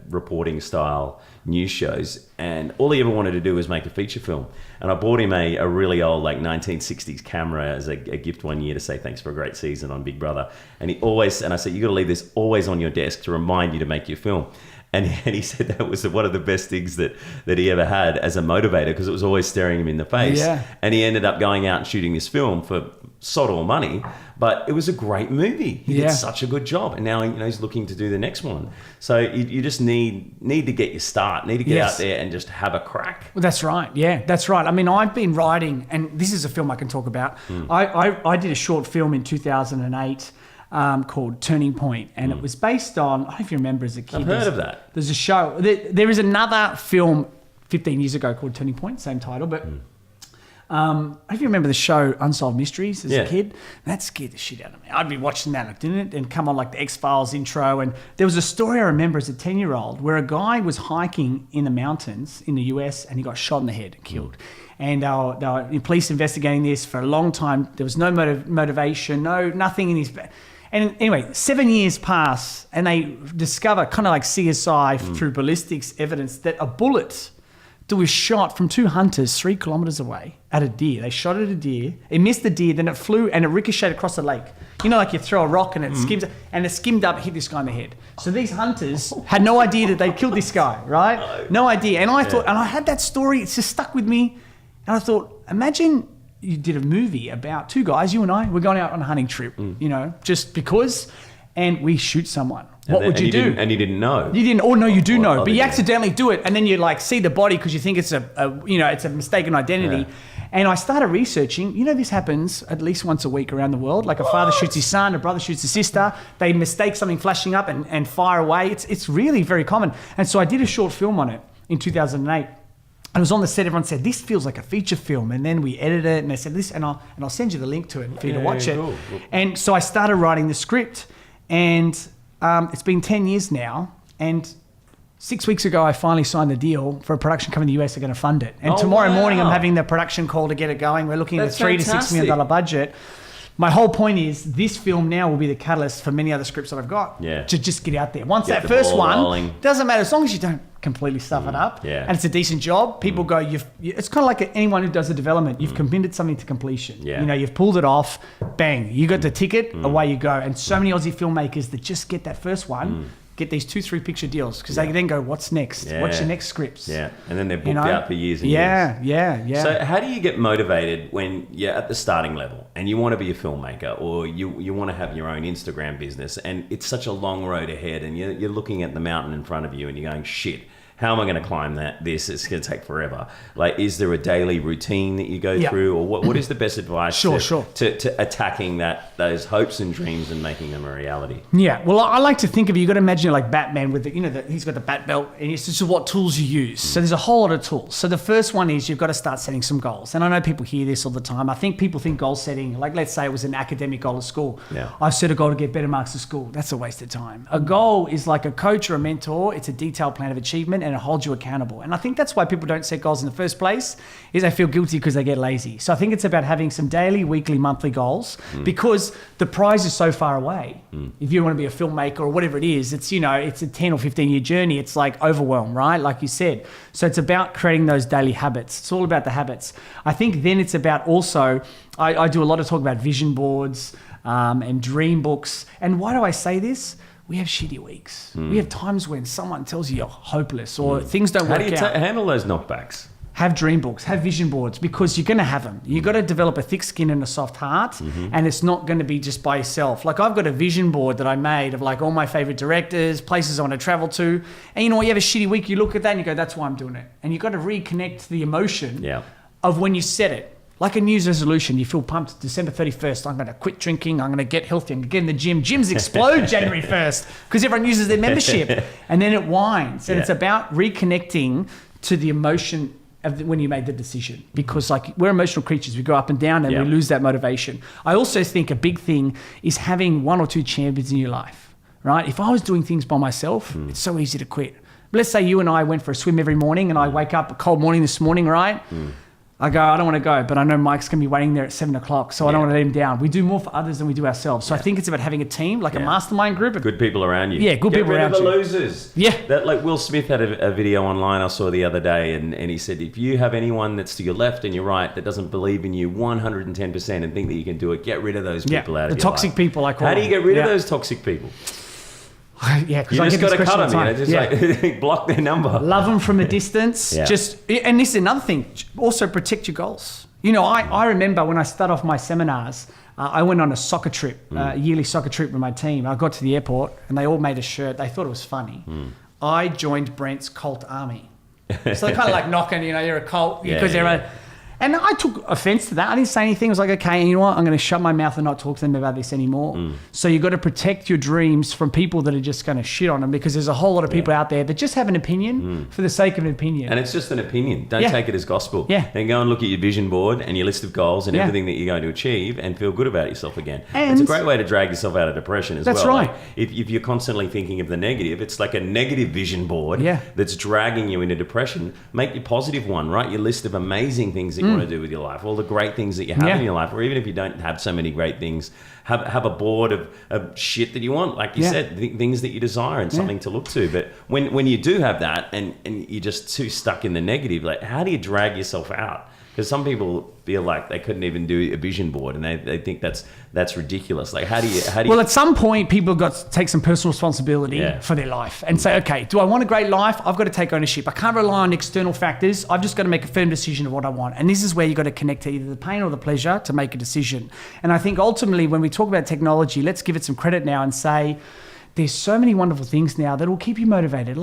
S1: reporting style news shows. And all he ever wanted to do was make a feature film. And I bought him a really old, like 1960s camera as a gift one year to say thanks for a great season on Big Brother. And I said, you got to leave this always on your desk to remind you to make your film. And he said that was one of the best things that he ever had as a motivator, because it was always staring him in the face. Yeah. And he ended up going out and shooting this film for sod all money, but it was a great movie. He did such a good job, and now he's looking to do the next one. So you just need to get your start, need to get out there and just have a crack.
S2: Well, that's right. Yeah, that's right. I mean, I've been writing, and this is a film I can talk about. I did a short film in 2008. Called Turning Point, and it was based on, I don't know if you remember as a kid.
S1: I've heard of that.
S2: There's a show. There is another film 15 years ago called Turning Point, same title, but I don't know if you remember the show Unsolved Mysteries as a kid. That scared the shit out of me. I'd be watching that, didn't it? And come on like the X-Files intro. And there was a story I remember as a 10-year-old where a guy was hiking in the mountains in the US and he got shot in the head and killed. And they were police investigating this for a long time. There was no motivation, nothing in his... And anyway, 7 years pass and they discover, kind of like CSI through ballistics evidence, that a bullet that was shot from two hunters 3 kilometers away at a deer. They shot at a deer. It missed the deer, then it flew and it ricocheted across the lake. Like you throw a rock and it skims, and it skimmed up, hit this guy in the head. So these hunters had no idea that they killed this guy, right? No idea. And I thought, and I had that story, it's just stuck with me. And I thought, imagine you did a movie about two guys, you and I, we're going out on a hunting trip, just because, and we shoot someone. What would you do?
S1: And you didn't know.
S2: You didn't. Oh no, you do know, but you accidentally do it, and then you like see the body because you think it's it's a mistaken identity. Yeah. And I started researching. This happens at least once a week around the world. Like a father shoots his son, a brother shoots his sister. They mistake something flashing up and fire away. It's really very common. And so I did a short film on it in 2008. I was on the set, everyone said, this feels like a feature film. And then we edited it and they said this, and I'll send you the link to it for you to watch it. Cool. And so I started writing the script, and it's been 10 years now. And 6 weeks ago, I finally signed the deal for a production company in the US. They're going to fund it. And tomorrow morning, I'm having the production call to get it going. We're looking at a $3 to $6 million budget. My whole point is this film now will be the catalyst for many other scripts that I've got to just get out there. Once that first one, doesn't matter, as long as you don't completely stuff it up and it's a decent job, people go, it's kind of like anyone who does a development. You've committed something to completion. You've pulled it off, bang, you got the ticket, away you go. And so many Aussie filmmakers that just get that first one, get these 2-3 picture deals because they then go, what's next? What's your next scripts?
S1: And then they're booked out for years and years.
S2: Yeah.
S1: So how do you get motivated when you're at the starting level and you want to be a filmmaker, or you want to have your own Instagram business, and it's such a long road ahead and you're looking at the mountain in front of you and you're going, shit, how am I going to climb this? It's going to take forever. Like, is there a daily routine that you go through, or what is the best advice to attacking those hopes and dreams and making them a reality?
S2: Yeah, well, I like to think of it, you got to imagine like Batman with he's got the bat belt, and it's just what tools you use. So there's a whole lot of tools. So the first one is you've got to start setting some goals. And I know people hear this all the time. I think people think goal setting, like let's say it was an academic goal at school.
S1: Yeah.
S2: I've set a goal to get better marks at school. That's a waste of time. A goal is like a coach or a mentor. It's a detailed plan of achievement, and it holds you accountable. And I think that's why people don't set goals in the first place, is they feel guilty because they get lazy. So I think it's about having some daily, weekly, monthly goals, because the prize is so far away. If you want to be a filmmaker or whatever it is, it's it's a 10 or 15 year journey. It's like overwhelm, right? Like you said. So it's about creating those daily habits. It's all about the habits. I think then it's about also, I do a lot of talk about vision boards and dream books. And why do I say this? We have shitty weeks. We have times when someone tells you you're hopeless or things don't work out.
S1: How do you handle those knockbacks?
S2: Have dream books, have vision boards, because you're going to have them. You've got to develop a thick skin and a soft heart, and it's not going to be just by yourself. Like I've got a vision board that I made of like all my favorite directors, places I want to travel to. And you know what, you have a shitty week, you look at that and you go, that's why I'm doing it. And you've got to reconnect to the emotion of when you set it. Like a New Year's resolution, you feel pumped. December 31st, I'm going to quit drinking. I'm going to get healthy. I'm going to get in the gym. Gyms explode January 1st because everyone uses their membership. And then it winds. And it's about reconnecting to the emotion of when you made the decision. Because like we're emotional creatures. We go up and down and we lose that motivation. I also think a big thing is having one or two champions in your life, right? If I was doing things by myself, it's so easy to quit. But let's say you and I went for a swim every morning and I wake up a cold morning this morning, right? I go, I don't want to go, but I know Mike's going to be waiting there at 7 o'clock, so I don't want to let him down. We do more for others than we do ourselves. So I think it's about having a team, like a mastermind group.
S1: Good people around you.
S2: Yeah, good people around you.
S1: Get rid of the losers.
S2: Yeah.
S1: That, like Will Smith had a video online I saw the other day, and he said, if you have anyone that's to your left and your right that doesn't believe in you 110% and think that you can do it, get rid of those people out of your life.
S2: The toxic people, I call them.
S1: How do you get rid of those toxic people?
S2: Yeah, because
S1: you
S2: I
S1: just
S2: get
S1: got
S2: this
S1: to cut
S2: question all
S1: them,
S2: the time.
S1: like block their number.
S2: Love them from a distance. And this is another thing. Also protect your goals. I remember when I started off my seminars, I went on a soccer trip, a yearly soccer trip with my team. I got to the airport and they all made a shirt. They thought it was funny. I joined Brent's cult army. So they're kind of like knocking, you're a cult because they're and I took offense to that. I didn't say anything. I was like, okay, you know what? I'm going to shut my mouth and not talk to them about this anymore. So you've got to protect your dreams from people that are just going to shit on them, because there's a whole lot of people out there that just have an opinion for the sake of an opinion.
S1: And it's just an opinion. Don't take it as gospel. Then go and look at your vision board and your list of goals and everything that you're going to achieve and feel good about yourself again. And it's a great way to drag yourself out of depression as well.
S2: That's right.
S1: Like if you're constantly thinking of the negative, it's like a negative vision board that's dragging you into depression. Make your positive one, right? Your list of amazing things that you want to do with your life, all the great things that you have in your life, or even if you don't have so many great things, have a board of shit that you want, like you said, things that you desire and something to look to. But when you do have that and you're just too stuck in the negative, like how do you drag yourself out? Because some people feel like they couldn't even do a vision board, and they think that's ridiculous. Like how do you?
S2: Well, at some point, people have got to take some personal responsibility for their life and say, okay, do I want a great life? I've got to take ownership. I can't rely on external factors. I've just got to make a firm decision of what I want. And this is where you've got to connect to either the pain or the pleasure to make a decision. And I think ultimately, when we talk about technology, let's give it some credit now and say, there's so many wonderful things now that will keep you motivated.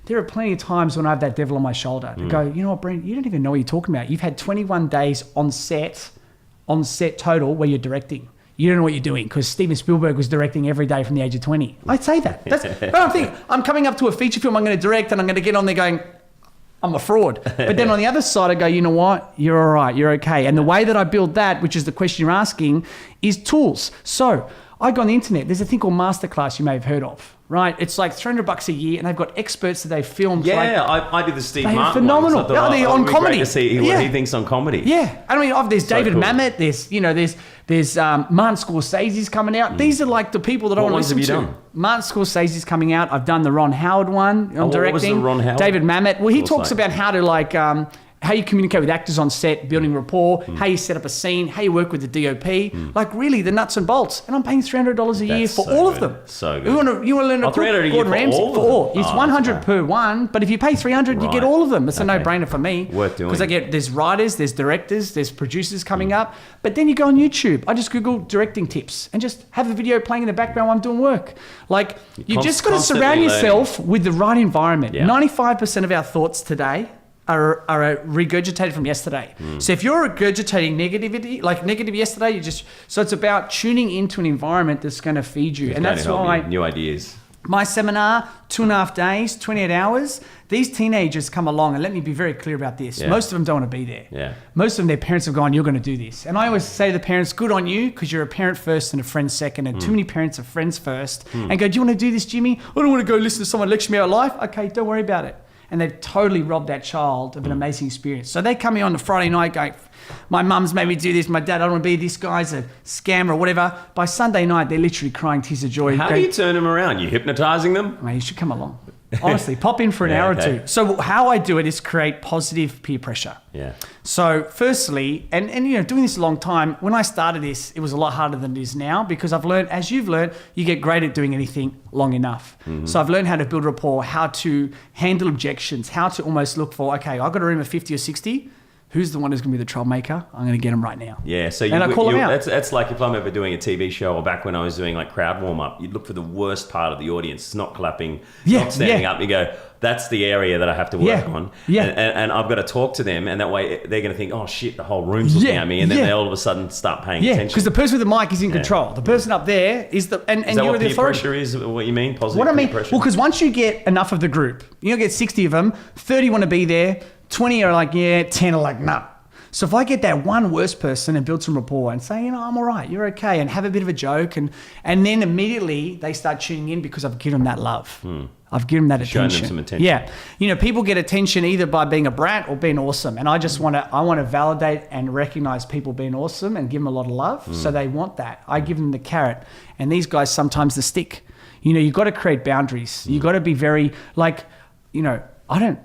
S2: There are plenty of times when I have that devil on my shoulder to go, you know what, Brent, you don't even know what you're talking about. You've had 21 days on set total where you're directing. You don't know what you're doing, because Steven Spielberg was directing every day from the age of 20. I'd say that. But I think I'm coming up to a feature film I'm going to direct, and I'm going to get on there going, I'm a fraud. But then on the other side, I go, you know what? You're all right. You're okay. And the way that I build that, which is the question you're asking, is tools. So I go on the internet. There's a thing called Masterclass you may have heard of, right? It's like $300 a year, and they've got experts that they've filmed.
S1: Yeah, I did the Steve Martin
S2: phenomenal.
S1: Ones. They're
S2: on comedy.
S1: Great to see what he thinks on comedy.
S2: Yeah, I mean, there's David Mamet. There's Martin Scorsese's coming out. These are like the people that I want to listen to. What ones have you done? Martin Scorsese's coming out. I've done the Ron Howard one. I'm directing.
S1: What was the Ron Howard?
S2: David Mamet. Well, he talks about how to how you communicate with actors on set, building rapport, how you set up a scene, how you work with the DOP, like really the nuts and bolts. And I'm paying $300 a year for all of them.
S1: So good.
S2: You want to learn a
S1: $300 a year
S2: Gordon Ramsay
S1: for all?
S2: It's 100 per one, but if you pay 300, you get all of them. It's a no-brainer for me.
S1: Worth doing.
S2: Because there's writers, there's directors, there's producers coming up. But then you go on YouTube. I just Google directing tips and just have a video playing in the background while I'm doing work. Like, you just got to surround yourself with the right environment. Yeah. 95% of our thoughts today are regurgitated from yesterday. So if you're regurgitating negativity, like negative yesterday, so it's about tuning into an environment that's going to feed you. And that's why
S1: new ideas.
S2: My seminar, 2.5 days, 28 hours, these teenagers come along, and let me be very clear about this. Yeah. Most of them don't want to be there.
S1: Yeah.
S2: Most of them, their parents have gone, you're going to do this. And I always say to the parents, good on you, because you're a parent first and a friend second. And too many parents are friends first. And go, do you want to do this, Jimmy? I don't want to go listen to someone lecture me about life. Okay, don't worry about it. And they've totally robbed that child of an amazing experience. So they come in on a Friday night going, my mum's made me do this, my dad, I don't want to be this guy's a scammer or whatever. By Sunday night, they're literally crying tears of joy.
S1: How do you turn them around? You hypnotizing them?
S2: Mate, you should come along. Honestly, pop in for an hour or two. So how I do it is create positive peer pressure.
S1: Yeah.
S2: So firstly, and doing this a long time, when I started this, it was a lot harder than it is now because I've learned, as you've learned, you get great at doing anything long enough. So I've learned how to build rapport, how to handle objections, how to almost look for, okay, I've got a room of 50 or 60. Who's the one who's going to be the troublemaker? I'm going to get them right now.
S1: Yeah, so
S2: I call them out.
S1: That's like if I'm ever doing a TV show or back when I was doing like crowd warm-up, you'd look for the worst part of the audience. It's not clapping, not standing up. You go, that's the area that I have to work on. Yeah. And I've got to talk to them, and that way they're going to think, oh shit, the whole room's looking at me, and then they all of a sudden start paying attention.
S2: Because the person with the mic is in control. The person up there is the... And
S1: is that
S2: you're
S1: what
S2: the
S1: peer
S2: authority.
S1: Pressure is? What you mean? Positive
S2: what I mean,
S1: peer pressure?
S2: Well, because once you get enough of the group, you get 60 of them, 30 want to be there, 20 are like, yeah, 10 are like, nah. So if I get that one worst person and build some rapport and say, I'm all right, you're okay, and have a bit of a joke, and then immediately they start tuning in because I've given them that love. I've given them that attention.
S1: Shown them some attention.
S2: Yeah. People get attention either by being a brat or being awesome. And I just want to validate and recognize people being awesome and give them a lot of love. So they want that. I give them the carrot. And these guys sometimes the stick. You've got to create boundaries. You've got to be very, I don't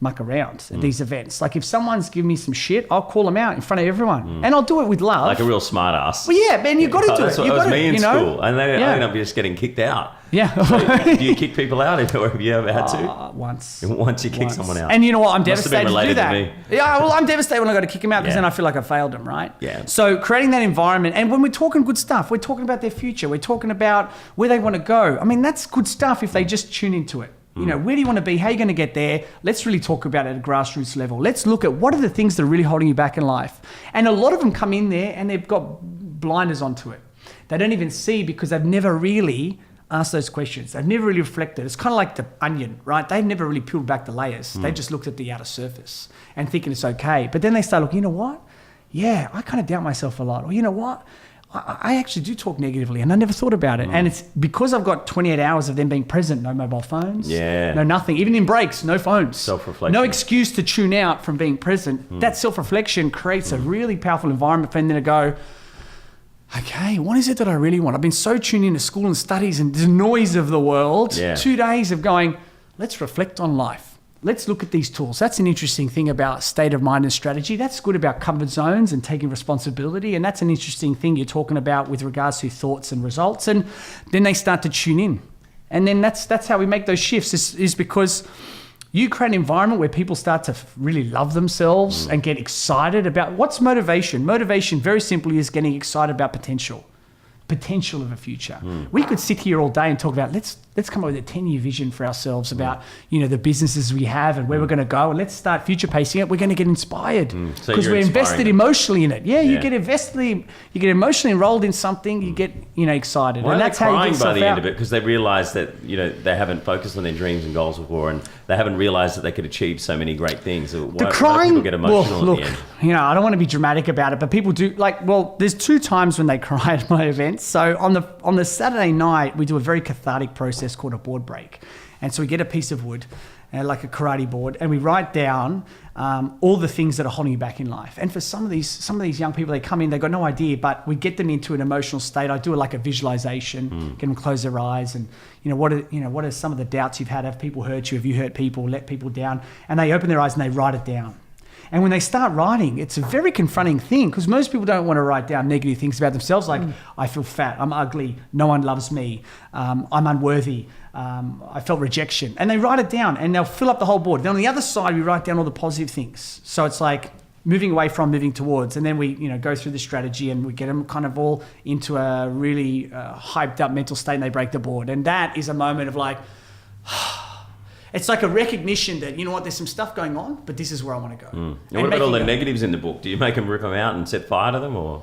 S2: muck around at these events. Like if someone's giving me some shit, I'll call them out in front of everyone. And I'll do it with love.
S1: Like a real smart ass.
S2: Well, yeah, man, you've got to do it.
S1: That's what was me in school. And they end up just getting kicked out.
S2: Yeah.
S1: So, do you kick people out or have you ever had to?
S2: Once.
S1: Once you kick someone out.
S2: And you know what? I'm devastated to do that.
S1: To me.
S2: Yeah, well, I'm devastated when I got to kick them out because then I feel like I failed them, right?
S1: Yeah.
S2: So creating that environment, and when we're talking good stuff, we're talking about their future. We're talking about where they want to go. I mean, that's good stuff if they just tune into it. Where do you want to be? How are you going to get there? Let's really talk about it at a grassroots level. Let's look at what are the things that are really holding you back in life. And a lot of them come in there and they've got blinders onto it. They don't even see because they've never really asked those questions. They've never really reflected. It's kind of like the onion, right? They've never really peeled back the layers. They've just looked at the outer surface and thinking it's okay. But then they start looking, you know what? Yeah, I kind of doubt myself a lot. Or you know what? I actually do talk negatively and I never thought about it. And it's because I've got 28 hours of them being present, no mobile phones, no nothing. Even in breaks, no phones.
S1: Self-reflection.
S2: No excuse to tune out from being present. That self-reflection creates a really powerful environment for them to go, okay, what is it that I really want? I've been so tuned into school and studies and the noise of the world. 2 days of going, let's reflect on life. Let's look at these tools. That's an interesting thing about state of mind and strategy. That's good about comfort zones and taking responsibility. And that's an interesting thing you're talking about with regards to thoughts and results. And then they start to tune in. And then that's how we make those shifts is because you create an environment where people start to really love themselves and get excited about what's motivation. Motivation, very simply, is getting excited about potential of a future. We could sit here all day and talk about let's come up with a 10-year vision for ourselves about the businesses we have and where we're going to go, and let's start future pacing it. We're going to get inspired because we're invested emotionally in it. You get invested, you get emotionally enrolled in something, you get excited.
S1: Why
S2: and that's
S1: how
S2: you get
S1: by the end
S2: out.
S1: of it because they realise that they haven't focused on their dreams and goals before, and they haven't realised that they could achieve so many great things. Why do people get emotional at the end?
S2: I don't want to be dramatic about it, but people do. There's 2 times when they cry at my events. So on the Saturday night, we do a very cathartic process called a board break. And so we get a piece of wood, like a karate board, and we write down all the things that are holding you back in life. And for some of these young people, they come in, they've got no idea, but we get them into an emotional state. I do like a visualization, get them to close their eyes, and what are some of the doubts you've had? Have people hurt you? Have you hurt people? Let people down? And they open their eyes and they write it down. And when they start writing, it's a very confronting thing because most people don't want to write down negative things about themselves, like I feel fat, I'm ugly, no one loves me, I'm unworthy, I felt rejection. And they write it down and they'll fill up the whole board. Then on the other side, we write down all the positive things. So it's like moving away from, moving towards. And then we go through the strategy and we get them kind of all into a really hyped up mental state and they break the board. And that is a moment of like, it's like a recognition that, you know what, there's some stuff going on, but this is where I want to go.
S1: And what about all the negatives in the book? Do you make them rip them out and set fire to them, or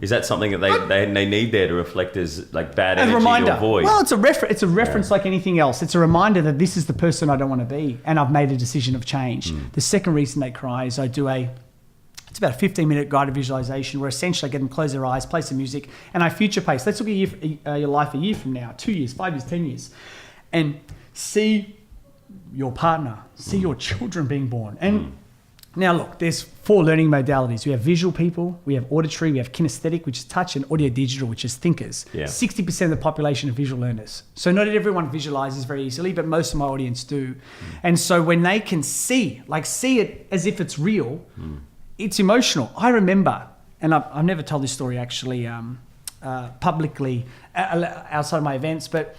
S1: is that something that they need there to reflect as like bad energy
S2: reminder.
S1: to avoid?
S2: Well, it's a reference like anything else. It's a reminder that this is the person I don't want to be, and I've made a decision of change. The second reason they cry is I do it's about a 15-minute guided visualization where essentially I get them close their eyes, play some music, and I future pace. Let's look at your life a year from now, 2 years, 5 years, 10 years, and see your partner, see your children being born. And now look, there's 4 learning modalities. We have visual people, we have auditory, we have kinesthetic, which is touch, and audio digital, which is thinkers. 60% of the population are visual learners. So not everyone visualizes very easily, but most of my audience do. And so when they can see it as if it's real, it's emotional. I remember, and I've never told this story actually publicly outside of my events, but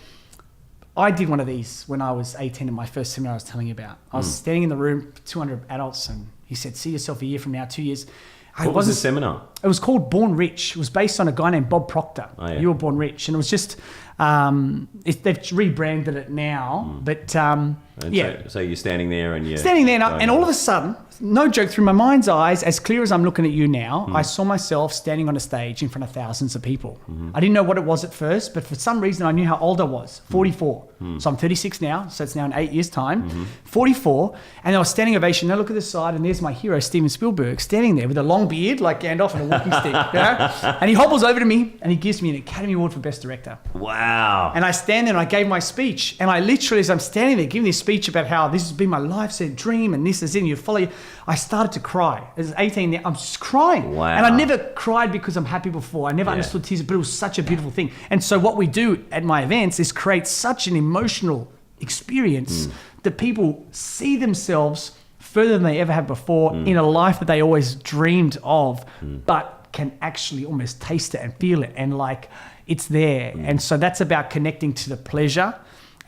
S2: I did one of these when I was 18 in my first seminar I was telling you about. I was standing in the room, 200 adults, and he said, see yourself a year from now, 2 years.
S1: What was the seminar?
S2: It was called Born Rich. It was based on a guy named Bob Proctor.
S1: Oh, yeah.
S2: You were born rich. And it was just, they've rebranded it now. But
S1: So you're standing there and you're...
S2: Standing there and all of a sudden, no joke, through my mind's eyes, as clear as I'm looking at you now, I saw myself standing on a stage in front of thousands of people. I didn't know what it was at first, but for some reason I knew how old I was, 44. So I'm 36 now, so it's now in 8 years' time. 44, and I was standing ovation. Now look at the side, and there's my hero, Steven Spielberg, standing there with a long beard like Gandalf and a walking stick. You know? And he hobbles over to me and he gives me an Academy Award for Best Director.
S1: Wow.
S2: And I stand there and I gave my speech, and I literally, as I'm standing there giving this speech about how this has been my life's dream and this is in you follow, I started to cry. As 18 now, I'm just crying.
S1: Wow.
S2: And I never cried because I'm happy before. I never understood tears, but it was such a beautiful thing. And so what we do at my events is create such an emotional experience that people see themselves further than they ever have before in a life that they always dreamed of, but can actually almost taste it and feel it, and like it's there. And so that's about connecting to the pleasure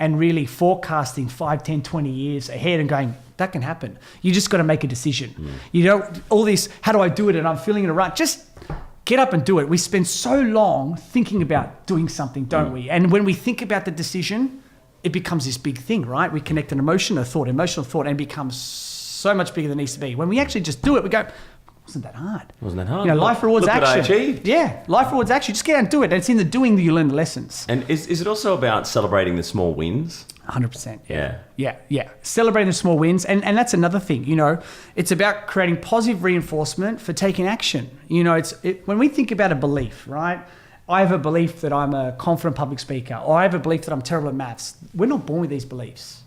S2: and really forecasting 5, 10, 20 years ahead and going, that can happen. You just got to make a decision. You don't, all this, how do I do it? And I'm feeling in a rut. Just get up and do it. We spend so long thinking about doing something, don't we? And when we think about the decision, it becomes this big thing, right? We connect an emotional thought, and it becomes so much bigger than it needs to be. When we actually just do it, we go, wasn't that hard?
S1: Wasn't that hard?
S2: You know, life rewards action.
S1: Look what I achieved.
S2: Yeah, life rewards action. Just get out and do it. And it's in the doing that you learn the lessons.
S1: And is it also about celebrating the small wins?
S2: 100%.
S1: Yeah.
S2: Yeah. Celebrating the small wins. And that's another thing, you know, it's about creating positive reinforcement for taking action. You know, when we think about a belief, right? I have a belief that I'm a confident public speaker, or I have a belief that I'm terrible at maths. We're not born with these beliefs.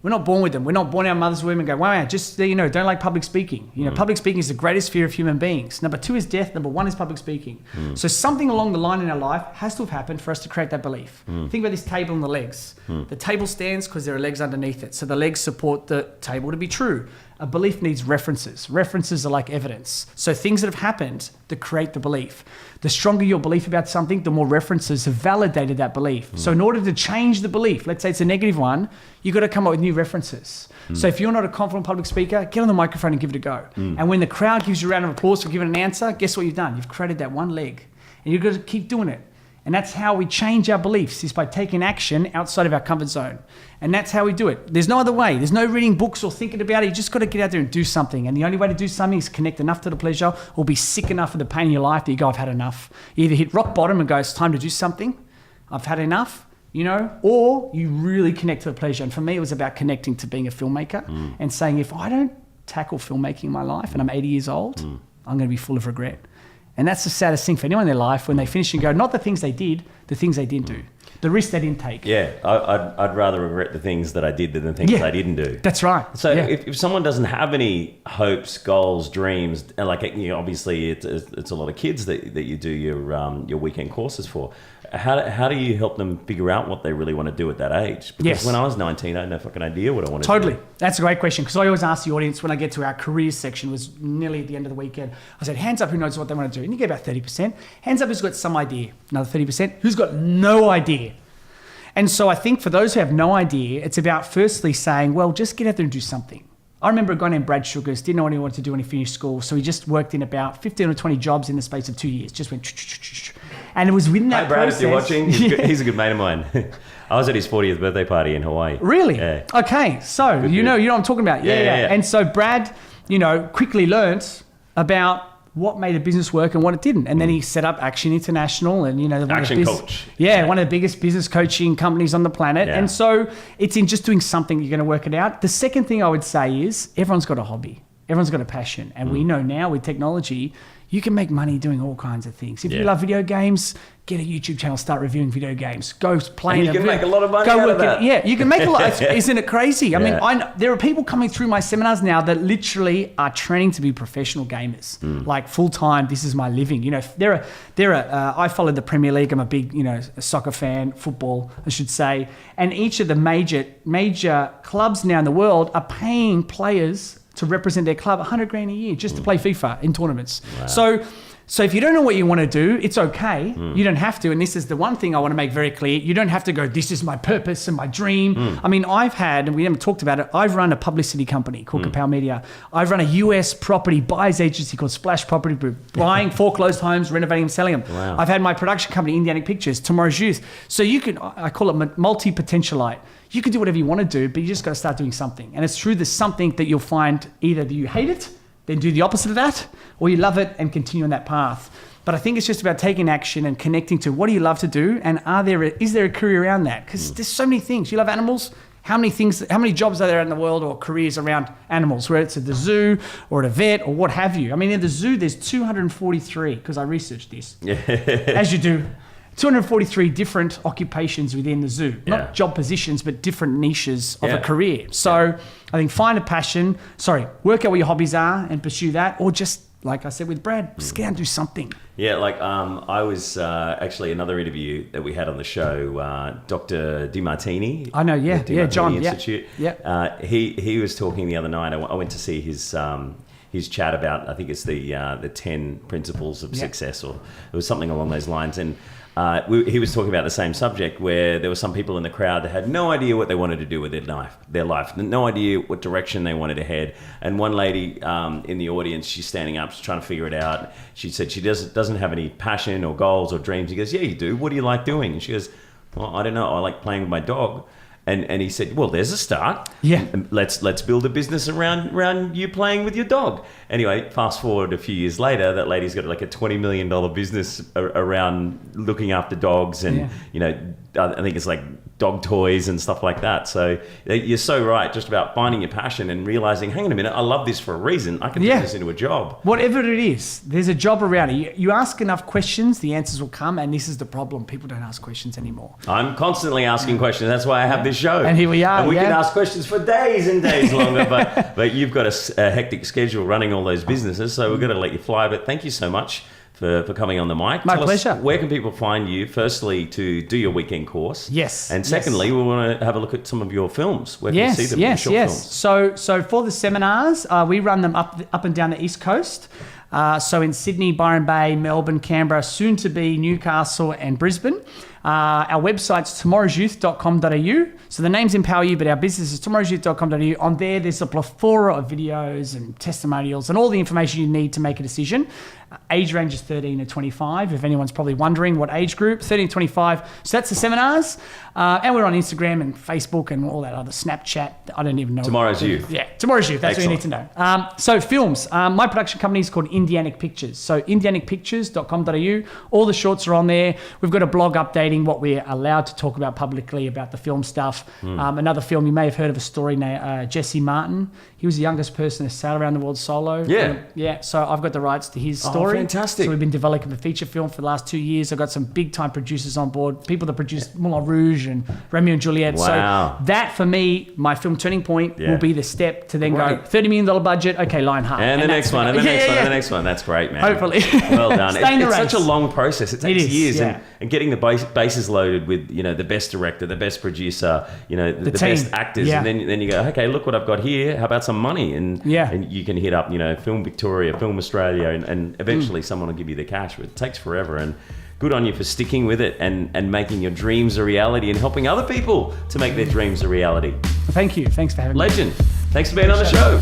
S2: We're not born with them. We're not born our mother's womb and go, wow, just, you know, don't like public speaking. You know, public speaking is the greatest fear of human beings. Number 2 is death. Number 1 is public speaking. So something along the line in our life has to have happened for us to create that belief. Think about this table and the legs. The table stands because there are legs underneath it. So the legs support the table to be true. A belief needs references. References are like evidence. So things that have happened that create the belief. The stronger your belief about something, the more references have validated that belief. So in order to change the belief, let's say it's a negative one, you've got to come up with new references. So if you're not a confident public speaker, get on the microphone and give it a go. And when the crowd gives you a round of applause for giving an answer, guess what you've done? You've created that one leg. And you've got to keep doing it. And that's how we change our beliefs, is by taking action outside of our comfort zone. And that's how we do it. There's no other way. There's no reading books or thinking about it. You just got to get out there and do something. And the only way to do something is connect enough to the pleasure, or be sick enough of the pain in your life that you go, I've had enough. You either hit rock bottom and go, it's time to do something. I've had enough, you know, or you really connect to the pleasure. And for me, it was about connecting to being a filmmaker and saying, if I don't tackle filmmaking in my life and I'm 80 years old, I'm going to be full of regret. And that's the saddest thing for anyone in their life, when they finish and go, not the things they did, the things they didn't do. The risks they didn't take.
S1: Yeah, I'd rather regret the things that I did than the things I didn't do.
S2: That's right.
S1: So if someone doesn't have any hopes, goals, dreams, and like, you know, obviously it's a lot of kids that you do your weekend courses for. How do you help them figure out what they really want to do at that age? Because when I was 19, I had no fucking idea what I wanted to do.
S2: Totally. That's a great question, because I always ask the audience when I get to our careers section, it was nearly at the end of the weekend, I said, hands up who knows what they want to do. And you get about 30%. Hands up who's got some idea. Another 30%. Who's got no idea? And so I think for those who have no idea, it's about firstly saying, well, just get out there and do something. I remember a guy named Brad Sugars, didn't know what he wanted to do when he finished school. So he just worked in about 15 or 20 jobs in the space of 2 years. Just went, and it was within that
S1: Brad,
S2: process.
S1: if you're watching, he's a good mate of mine. I was at his 40th birthday party in Hawaii.
S2: Really?
S1: Yeah.
S2: Okay. So you know what I'm talking about. Yeah. And so Brad, quickly learnt about what made a business work and what it didn't. And then he set up Action International and,
S1: Action Coach.
S2: Yeah, one of the biggest business coaching companies on the planet.
S1: Yeah.
S2: And so it's in just doing something you're going to work it out. The second thing I would say is everyone's got a hobby. Everyone's got a passion. And we know now with technology, you can make money doing all kinds of things. If you love video games, get a YouTube channel, start reviewing video games. Go play.
S1: And you can make a lot of money out of that.
S2: Yeah, you can make a lot. Isn't it crazy? I mean, there are people coming through my seminars now that literally are training to be professional gamers, like full time. This is my living. I follow the Premier League. I'm a big, soccer fan, football, I should say. And each of the major clubs now in the world are paying players to represent their club $100,000 a year just to play FIFA in tournaments. Wow. So if you don't know what you want to do, it's okay. You don't have to. And this is the one thing I want to make very clear. You don't have to go, this is my purpose and my dream. I mean, I've had, and we haven't talked about it, I've run a publicity company called Campbell Media. I've run a US property buyers agency called Splash Property Group, buying foreclosed homes, renovating them, selling them.
S1: Wow.
S2: I've had my production company, Indianic Pictures, Tomorrow's Youth. So you can, I call it multi-potentialite. You can do whatever you want to do, but you just got to start doing something. And it's through the something that you'll find either that you hate it, then do the opposite of that, or you love it and continue on that path. But I think it's just about taking action and connecting to what do you love to do, and is there a career around that? Because there's so many things. You love animals. How many jobs are there in the world or careers around animals, whether it's at the zoo or at a vet or what have you? I mean, in the zoo, there's 243, because I researched this, as you do. 243 different occupations within the zoo, not job positions, but different niches of a career. So I think find a passion, work out what your hobbies are and pursue that, or just, like I said with Brad, just get out and do something.
S1: Yeah, like I was actually another interview that we had on the show, Dr. DiMartini.
S2: I know, John,
S1: Institute. He was talking the other night. I went to see his chat about, I think it's the 10 principles of success, or it was something along those lines. And he was talking about the same subject, where there were some people in the crowd that had no idea what they wanted to do with their life, no idea what direction they wanted to head. And one lady in the audience, she's standing up, she's trying to figure it out. She said she doesn't have any passion or goals or dreams. He goes, yeah, you do. What do you like doing? And she goes, well, I don't know. I like playing with my dog. And he said, well, there's a start.
S2: Yeah.
S1: Let's build a business around you playing with your dog. Anyway, fast forward a few years later, that lady's got like a $20 million business around looking after dogs, and I think it's like dog toys and stuff like that. So you're so right, just about finding your passion and realizing, hang on a minute, I love this for a reason. I can turn this into a job.
S2: Whatever it is, there's a job around it. You ask enough questions, the answers will come. And this is the problem. People don't ask questions anymore.
S1: I'm constantly asking questions. That's why I have this show.
S2: And here we are.
S1: And we can ask questions for days and days longer. But you've got a hectic schedule running all those businesses. So we're going to let you fly. But thank you so much for coming on the mic.
S2: My pleasure.
S1: Where can people find you? Firstly, to do your weekend course.
S2: Yes.
S1: And secondly, we want to have a look at some of your films. Where can you see them? Yes.
S2: Films? So for the seminars, we run them up and down the East Coast. So in Sydney, Byron Bay, Melbourne, Canberra, soon to be Newcastle and Brisbane. Our website's tomorrowsyouth.com.au. So the name's Empower You, but our business is tomorrowsyouth.com.au. On there's a plethora of videos and testimonials and all the information you need to make a decision. Age range is 13 to 25, if anyone's probably wondering what age group, 13 to 25. So that's the seminars. And we're on Instagram and Facebook and all that other Snapchat. I don't even know.
S1: Tomorrow's Youth.
S2: Yeah, Tomorrow's Youth. That's Excellent. What you need to know. So films. My production company is called Indianic Pictures. So indianicpictures.com.au. All the shorts are on there. We've got a blog updating navigating what we're allowed to talk about publicly about the film stuff. Another film, you may have heard of a story named Jesse Martin. He was the youngest person to sail around the world solo.
S1: Yeah.
S2: So I've got the rights to his story.
S1: Fantastic.
S2: So we've been developing a feature film for the last 2 years. I've got some big time producers on board, people that produced Moulin Rouge and Romeo and Juliet.
S1: Wow.
S2: So that for me, my film turning point will be the step to then go $30 million budget. Okay, Lionheart.
S1: And the next one, and the next one, and the next one. That's great, man.
S2: Hopefully.
S1: Well done.
S2: Stay in the
S1: It's
S2: race.
S1: such a long process. It takes years.
S2: yeah.
S1: And getting the bases loaded with, the best director, the best producer, the
S2: team.
S1: best actors.
S2: Yeah.
S1: And then you go, okay, look what I've got here. How about some money? And you can hit up, Film Victoria, Film Australia, and eventually someone will give you the cash. But it takes forever. And good on you for sticking with it and making your dreams a reality and helping other people to make their dreams a reality.
S2: Thank you. Thanks for having me.
S1: Legend. Thanks for being on the show.